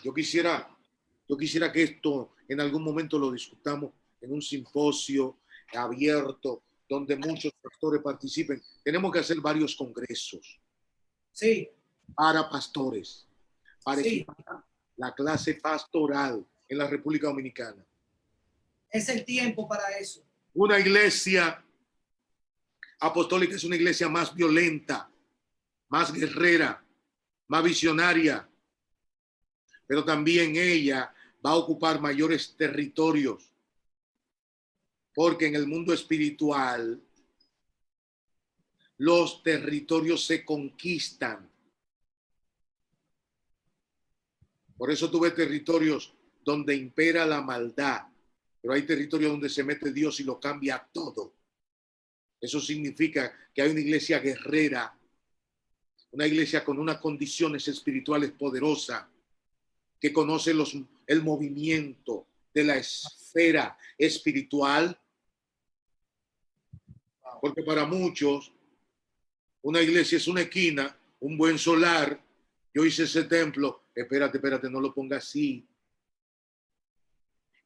Speaker 2: Yo quisiera que esto en algún momento lo discutamos en un simposio abierto donde muchos pastores participen. Tenemos que hacer varios congresos.
Speaker 1: Sí.
Speaker 2: Para pastores, para
Speaker 1: Sí.
Speaker 2: equipar la clase pastoral en la República Dominicana.
Speaker 1: Es el tiempo para eso.
Speaker 2: Una iglesia apostólica es una iglesia más violenta, más guerrera, más visionaria, pero también ella va a ocupar mayores territorios, porque en el mundo espiritual los territorios se conquistan. Por eso tuve territorios donde impera la maldad, pero hay territorios donde se mete Dios y lo cambia todo. Eso significa que hay una iglesia guerrera, una iglesia con unas condiciones espirituales poderosas, que conoce el movimiento de la esfera espiritual, porque para muchos una iglesia es una esquina, un buen solar. Yo hice ese templo. Espérate, no lo pongas así.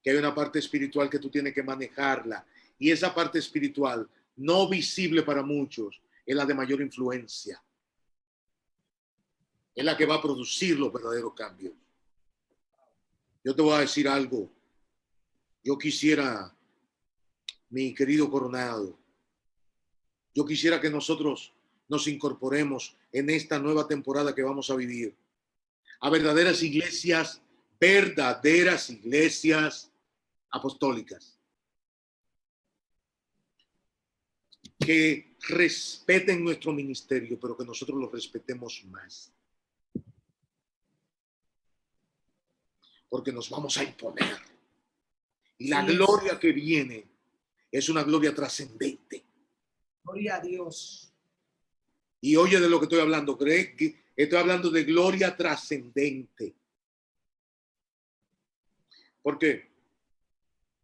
Speaker 2: Que hay una parte espiritual que tú tienes que manejarla. Y esa parte espiritual, no visible para muchos, es la de mayor influencia. Es la que va a producir los verdaderos cambios. Yo te voy a decir algo. Yo quisiera, mi querido Coronado, yo quisiera que nosotros nos incorporemos en esta nueva temporada que vamos a vivir a verdaderas iglesias apostólicas que respeten nuestro ministerio, pero que nosotros lo respetemos más, porque nos vamos a imponer y la gloria que viene es una gloria trascendente.
Speaker 1: Gloria a Dios.
Speaker 2: Y oye de lo que estoy hablando, cree que estoy hablando de gloria trascendente. Porque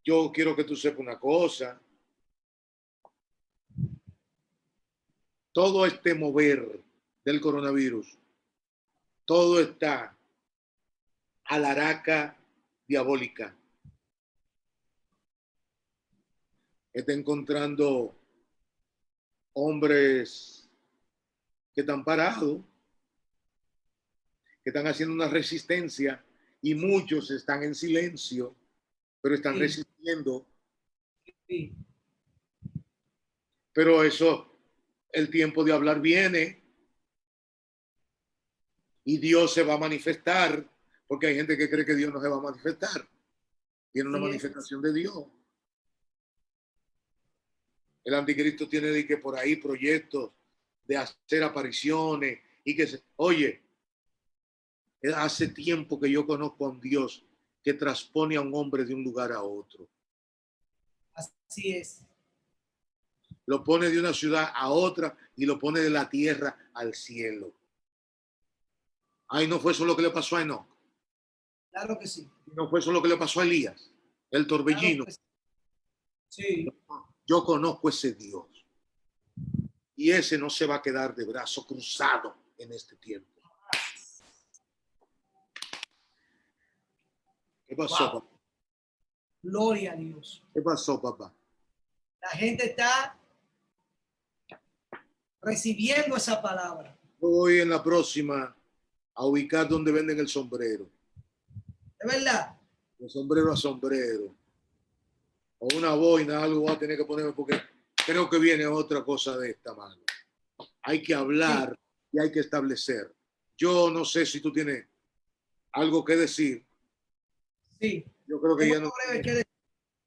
Speaker 2: yo quiero que tú sepas una cosa. Todo este mover del coronavirus, todo está a la araca diabólica. Está encontrando hombres que están parados, que están haciendo una resistencia, y muchos están en silencio, pero están resistiendo.
Speaker 1: Sí.
Speaker 2: Pero eso, el tiempo de hablar viene y Dios se va a manifestar, porque hay gente que cree que Dios no se va a manifestar. Tiene una manifestación de Dios. El anticristo tiene de que por ahí proyectos de hacer apariciones y que oye, hace tiempo que yo conozco a un Dios que transpone a un hombre de un lugar a otro.
Speaker 1: Así es.
Speaker 2: Lo pone de una ciudad a otra y lo pone de la tierra al cielo. Ay, no fue eso lo que le pasó a Enoch.
Speaker 1: Claro que sí.
Speaker 2: No fue eso lo que le pasó a Elías, el torbellino.
Speaker 1: Claro sí.
Speaker 2: Yo conozco ese Dios. Y ese no se va a quedar de brazo cruzado en este tiempo. ¿Qué pasó, papá?
Speaker 1: Gloria a Dios.
Speaker 2: ¿Qué pasó, papá?
Speaker 1: La gente está recibiendo esa palabra.
Speaker 2: Yo voy en la próxima a ubicar donde venden el sombrero.
Speaker 1: Es verdad.
Speaker 2: De sombrero a sombrero. O una boina, algo voy a tener que ponerme porque creo que viene otra cosa de esta mano. Hay que hablar y hay que establecer. Yo no sé si tú tienes algo que decir.
Speaker 1: Sí.
Speaker 2: Yo creo que
Speaker 1: Tengo
Speaker 2: ya, no,
Speaker 1: breve que decir.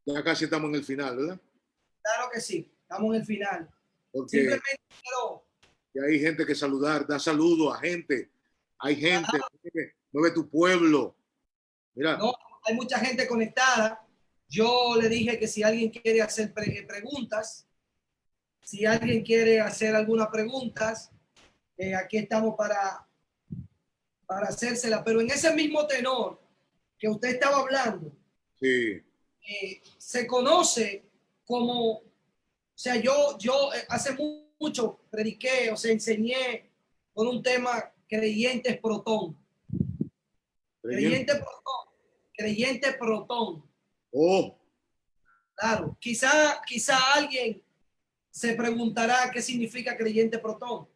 Speaker 2: ya casi estamos en el final, ¿verdad?
Speaker 1: Claro que sí. Estamos en el final.
Speaker 2: Porque
Speaker 1: Simplemente quiero.
Speaker 2: hay gente que saludar, da saludo a gente. Hay gente que mueve tu pueblo. Mira.
Speaker 1: No, hay mucha gente conectada. Yo le dije que si alguien quiere hacer preguntas, si alguien quiere hacer algunas preguntas, aquí estamos para hacérsela. Pero en ese mismo tenor que usted estaba hablando,
Speaker 2: Sí.
Speaker 1: se conoce como, o sea, yo hace mucho prediqué, o sea, enseñé con un tema creyentes protón. Creyente protón. Creyente protón.
Speaker 2: Oh.
Speaker 1: Claro, quizá alguien se preguntará qué significa creyente protón.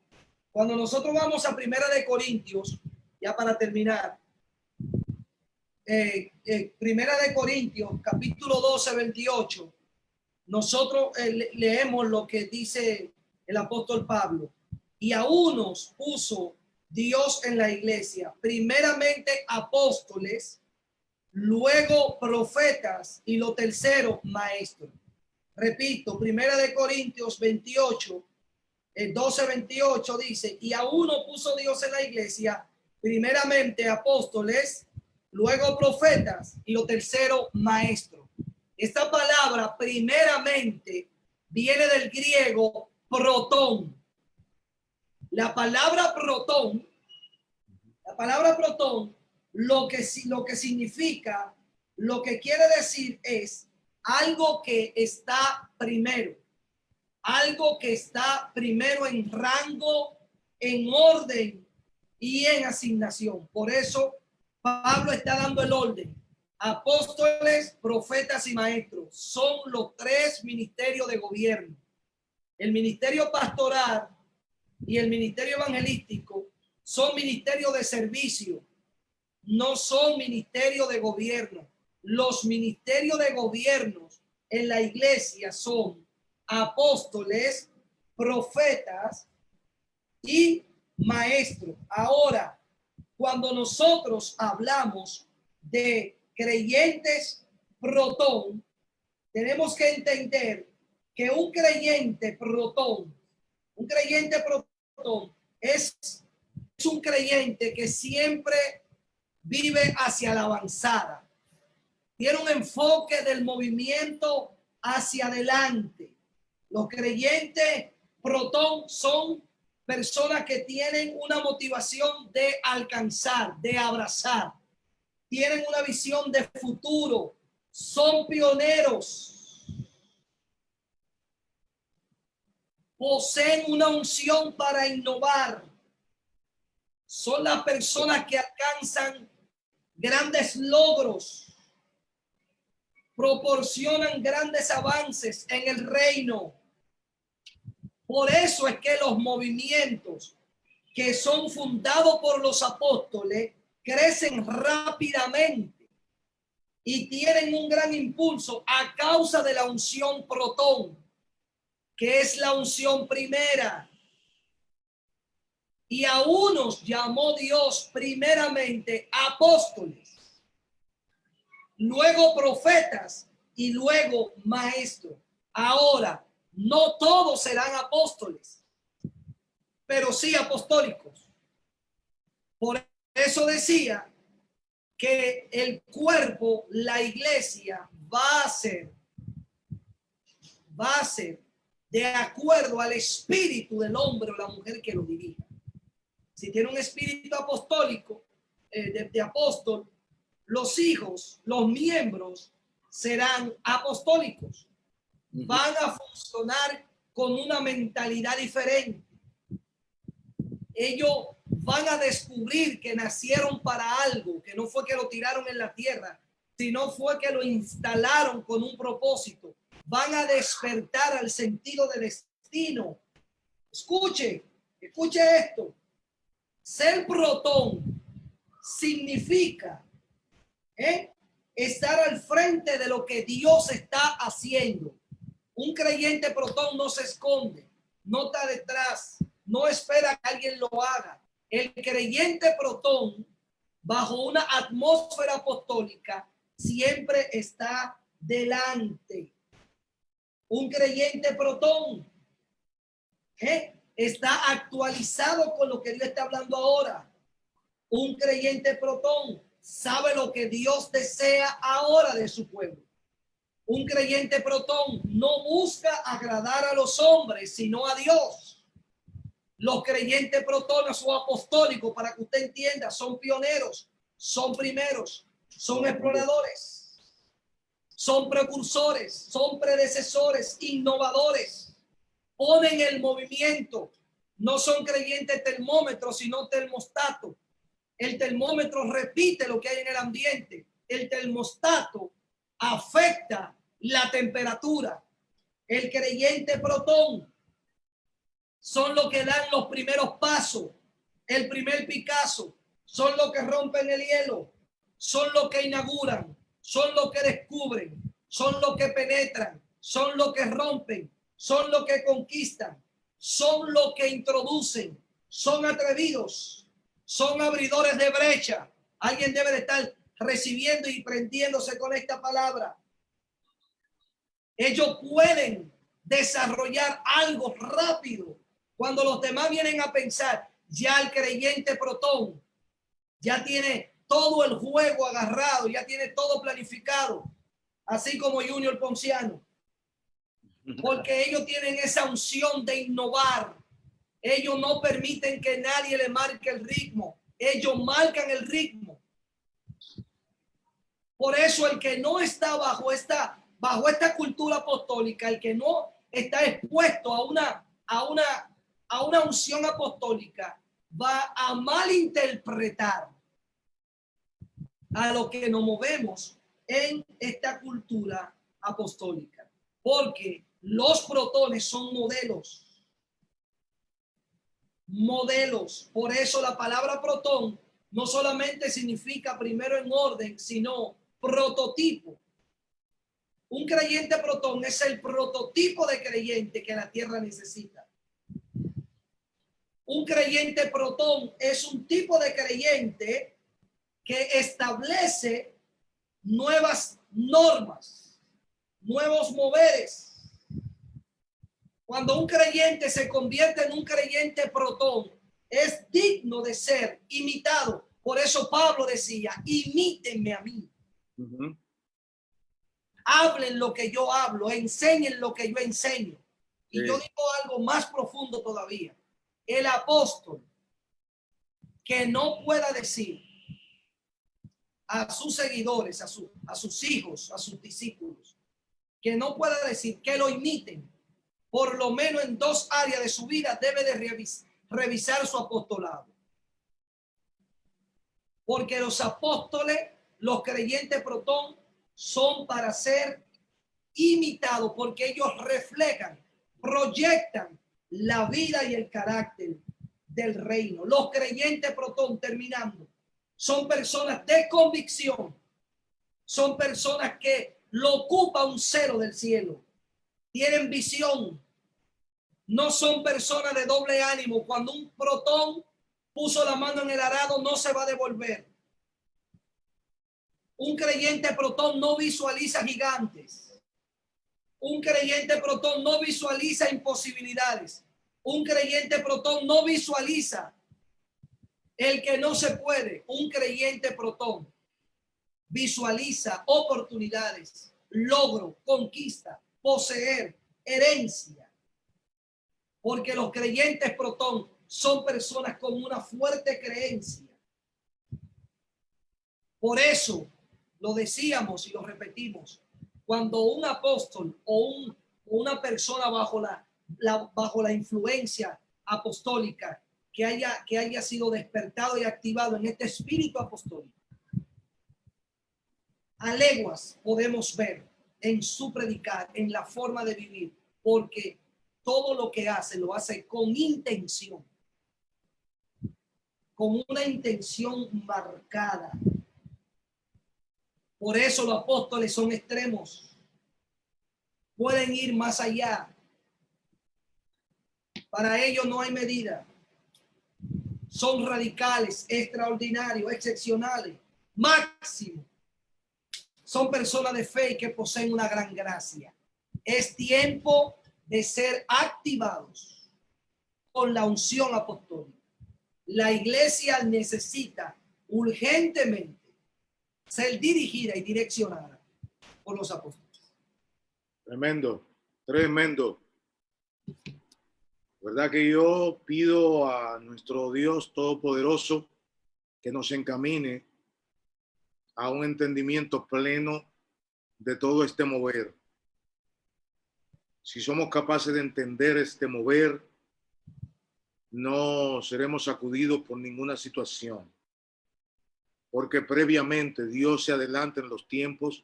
Speaker 1: Cuando nosotros vamos a Primera de Corintios, ya para terminar, Primera de Corintios, capítulo 12, 28, nosotros leemos lo que dice el apóstol Pablo. Y a unos puso Dios en la iglesia, primeramente apóstoles, luego profetas y lo tercero maestros. Repito, Primera de Corintios 28, 12, 28 dice, y a uno puso Dios en la iglesia, primeramente apóstoles, luego profetas y lo tercero maestros. Esta palabra primeramente viene del griego protón. La palabra protón, lo que significa, lo que quiere decir es algo que está primero, algo que está primero en rango, en orden y en asignación. Por eso Pablo está dando el orden. Apóstoles, profetas y maestros son los tres ministerios de gobierno. El ministerio pastoral y el ministerio evangelístico son ministerios de servicio, no son ministerios de gobierno. Los ministerios de gobierno en la iglesia son apóstoles, profetas y maestros. Ahora, cuando nosotros hablamos de creyentes protón, tenemos que entender que un creyente protón es un creyente que siempre vive hacia la avanzada. Tiene un enfoque del movimiento hacia adelante. Los creyentes protón son personas que tienen una motivación de alcanzar, de abrazar. Tienen una visión de futuro. Son pioneros. Poseen una unción para innovar. Son las personas que alcanzan grandes logros, proporcionan grandes avances en el reino. Por eso es que los movimientos que son fundados por los apóstoles crecen rápidamente y tienen un gran impulso a causa de la unción protón, que es la unción primera. Y a unos llamó Dios primeramente apóstoles, luego profetas y luego maestros. Ahora, no todos serán apóstoles, pero sí apostólicos. Por eso decía que el cuerpo, la iglesia, va a ser de acuerdo al espíritu del hombre o la mujer que lo dirija. Si tiene un espíritu apostólico, de apóstol, los hijos, los miembros serán apostólicos. Van a funcionar con una mentalidad diferente. Ellos van a descubrir que nacieron para algo, que no fue que lo tiraron en la tierra, sino fue que lo instalaron con un propósito. Van a despertar al sentido del destino. Escuche esto. Ser protón significa Estar al frente de lo que Dios está haciendo. Un creyente protón no se esconde, no está detrás, no espera que alguien lo haga. El creyente protón, bajo una atmósfera apostólica, siempre está delante. Un creyente protón está actualizado con lo que Dios está hablando ahora. Un creyente protón sabe lo que Dios desea ahora de su pueblo. Un creyente protón no busca agradar a los hombres, sino a Dios. Los creyentes protones o apostólicos, para que usted entienda, son pioneros, son primeros, son exploradores, son precursores, son predecesores, innovadores, ponen el movimiento. No son creyentes termómetros, sino termostato. El termómetro repite lo que hay en el ambiente. El termostato afecta la temperatura. El creyente protón son los que dan los primeros pasos, el primer Picasso, son los que rompen el hielo, son los que inauguran, son los que descubren, son los que penetran, son los que rompen, son los que conquistan, son los que introducen, son atrevidos, son abridores de brecha. Alguien debe de estar recibiendo y prendiéndose con esta palabra. Ellos pueden desarrollar algo rápido. Cuando los demás vienen a pensar, ya el creyente protón ya tiene todo el juego agarrado, ya tiene todo planificado, así como Junior Ponciano, porque ellos tienen esa unción de innovar. Ellos no permiten que nadie le marque el ritmo, ellos marcan el ritmo. Por eso el que no está bajo esta cultura apostólica, el que no está expuesto a una unción apostólica, va a malinterpretar a lo que nos movemos en esta cultura apostólica, porque los protones son modelos. Por eso la palabra protón no solamente significa primero en orden, sino prototipo. Un creyente protón es el prototipo de creyente que la tierra necesita. Un creyente protón es un tipo de creyente que establece nuevas normas, nuevos moveres. Cuando un creyente se convierte en un creyente protón, es digno de ser imitado. Por eso Pablo decía, imítenme a mí. Hablen lo que yo hablo, enseñen lo que yo enseño. Y yo digo algo más profundo todavía. El apóstol que no pueda decir a sus seguidores, a sus hijos, a sus discípulos, que no pueda decir que lo imiten, por lo menos en 2 áreas de su vida debe de revisar su apostolado. Porque los apóstoles, los creyentes protón, son para ser imitados, porque ellos reflejan, proyectan la vida y el carácter del reino. Los creyentes protón, terminando, son personas de convicción, son personas que lo ocupa un celo del cielo, tienen visión, no son personas de doble ánimo. Cuando un protón puso la mano en el arado, no se va a devolver. Un creyente protón no visualiza gigantes. Un creyente protón no visualiza imposibilidades. Un creyente protón no visualiza el que no se puede. Un creyente protón visualiza oportunidades, logro, conquista, poseer, herencia. Porque los creyentes protón son personas con una fuerte creencia. Por eso lo decíamos y lo repetimos. Cuando un apóstol o una persona bajo la influencia apostólica que haya sido despertado y activado en este espíritu apostólico, a leguas podemos ver en su predicar, en la forma de vivir, porque todo lo que hace, lo hace con intención, con una intención marcada. Por eso los apóstoles son extremos. Pueden ir más allá. Para ellos no hay medida. Son radicales, extraordinarios, excepcionales, máximo. Son personas de fe y que poseen una gran gracia. Es tiempo de ser activados con la unción apostólica. La iglesia necesita urgentemente ser dirigida y direccionada por los apóstoles.
Speaker 2: Tremendo, tremendo. ¿Verdad que yo pido a nuestro Dios Todopoderoso que nos encamine a un entendimiento pleno de todo este mover? Si somos capaces de entender este mover, no seremos sacudidos por ninguna situación, porque previamente Dios se adelanta en los tiempos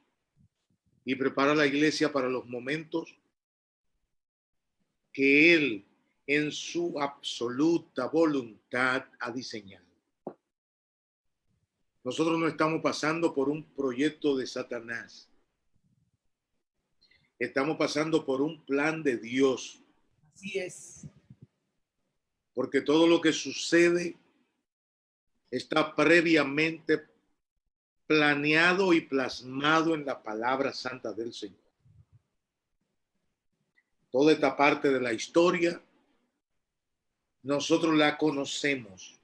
Speaker 2: y prepara la iglesia para los momentos que Él en su absoluta voluntad ha diseñado. Nosotros no estamos pasando por un proyecto de Satanás. Estamos pasando por un plan de Dios.
Speaker 1: Así es.
Speaker 2: Porque todo lo que sucede está previamente planeado y plasmado en la palabra santa del Señor. Toda esta parte de la historia, nosotros la conocemos.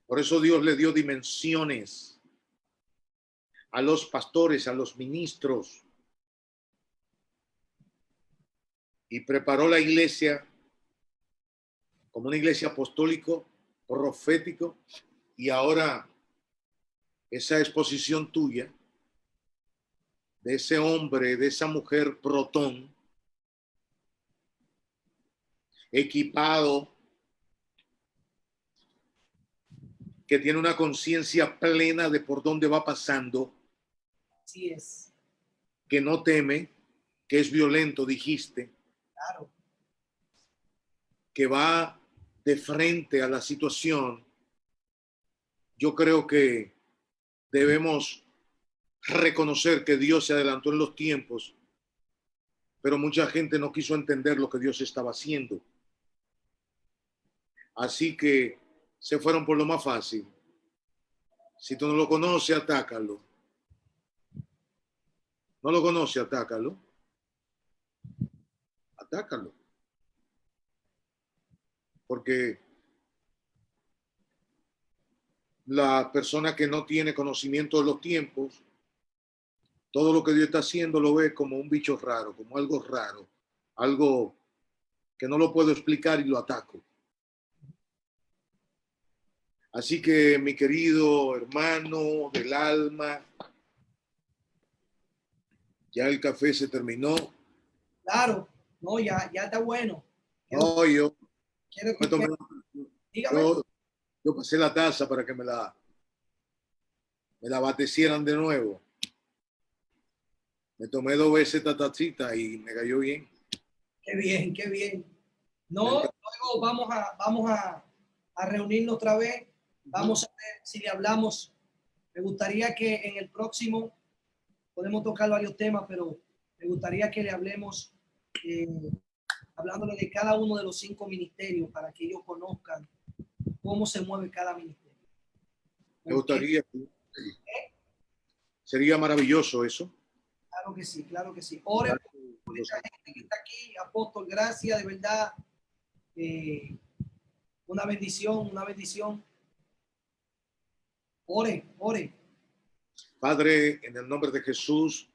Speaker 2: Por eso Dios le dio dimensiones a los pastores, a los ministros, y preparó la iglesia como una iglesia apostólico, profético, y ahora esa exposición tuya de ese hombre, de esa mujer protón, equipado, que tiene una conciencia plena de por dónde va pasando.
Speaker 1: Así es.
Speaker 2: Que no teme, que es violento, dijiste.
Speaker 1: Claro.
Speaker 2: Que va de frente a la situación. Yo creo que debemos reconocer que Dios se adelantó en los tiempos, pero mucha gente no quiso entender lo que Dios estaba haciendo. Así que se fueron por lo más fácil. Si tú no lo conoces, atácalo. No lo conoces, atácalo. Atácalo. Porque la persona que no tiene conocimiento de los tiempos, todo lo que Dios está haciendo lo ve como un bicho raro, como algo raro, algo que no lo puedo explicar y lo ataco. Así que, mi querido hermano del alma, ya el café se terminó.
Speaker 1: Claro, no, ya está bueno.
Speaker 2: No, yo
Speaker 1: Quiero
Speaker 2: me tomé,
Speaker 1: dígame.
Speaker 2: yo pasé la taza para que me la abastecieran de nuevo. Me tomé 2 veces esta tacita y me cayó bien.
Speaker 1: Qué bien, qué bien. No, luego vamos a reunirnos otra vez. Vamos a ver si le hablamos. Me gustaría que en el próximo podemos tocar varios temas, pero me gustaría que le hablemos hablándole de cada uno de los 5 ministerios para que ellos conozcan cómo se mueve cada ministerio.
Speaker 2: Me gustaría. Sería maravilloso eso.
Speaker 1: Claro que sí, claro que sí. Ore por esta gente que está aquí, apóstol, gracias, de verdad. Una bendición, una bendición. Ore, ore.
Speaker 2: Padre, en el nombre de Jesús,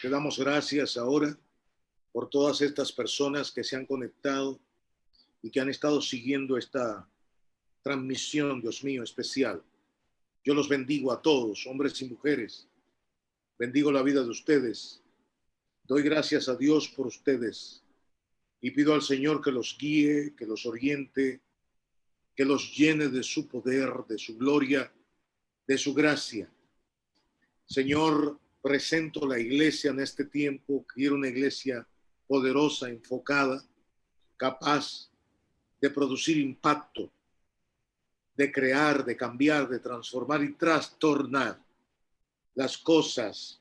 Speaker 2: te damos gracias ahora por todas estas personas que se han conectado y que han estado siguiendo esta transmisión, Dios mío, especial. Yo los bendigo a todos, hombres y mujeres. Bendigo la vida de ustedes. Doy gracias a Dios por ustedes y pido al Señor que los guíe, que los oriente, que los llene de su poder, de su gloria, de su gracia. Señor, presento la iglesia en este tiempo. Quiero una iglesia poderosa, enfocada, capaz de producir impacto, de crear, de cambiar, de transformar y trastornar. las cosas.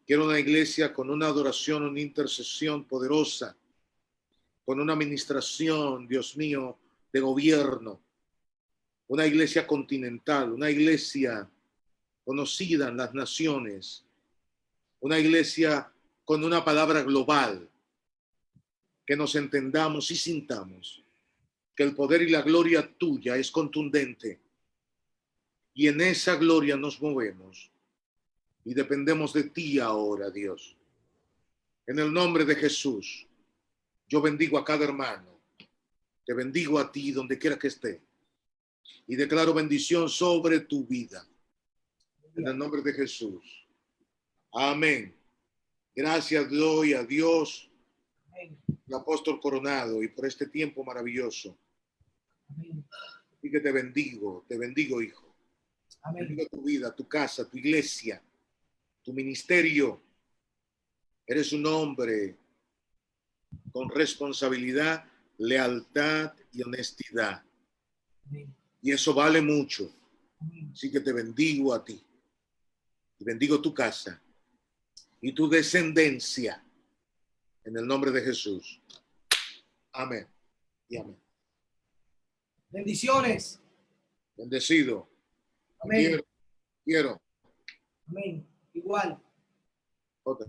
Speaker 2: Quiero una iglesia con una adoración, una intercesión poderosa, con una administración, Dios mío, de gobierno. Una iglesia continental, una iglesia conocida en las naciones, una iglesia con una palabra global, que nos entendamos y sintamos que el poder y la gloria tuya es contundente y en esa gloria nos movemos y dependemos de ti ahora, Dios. En el nombre de Jesús, yo bendigo a cada hermano, te bendigo a ti donde quiera que esté y declaro bendición sobre tu vida. En el nombre de Jesús. Amén. Gracias doy a Dios, el apóstol Coronado, y por este tiempo maravilloso.
Speaker 1: Amén.
Speaker 2: Y que te bendigo, hijo.
Speaker 1: Amén.
Speaker 2: Bendigo tu vida, tu casa, tu iglesia, tu ministerio. Eres un hombre con responsabilidad, lealtad y honestidad.
Speaker 1: Amén.
Speaker 2: Y eso vale mucho.
Speaker 1: Amén.
Speaker 2: Así que te bendigo a ti. Y bendigo tu casa y tu descendencia. En el nombre de Jesús. Amén. Y amén.
Speaker 1: Bendiciones.
Speaker 2: Bendecido.
Speaker 1: Amén.
Speaker 2: Quiero.
Speaker 1: Amén. Igual.
Speaker 2: Otra.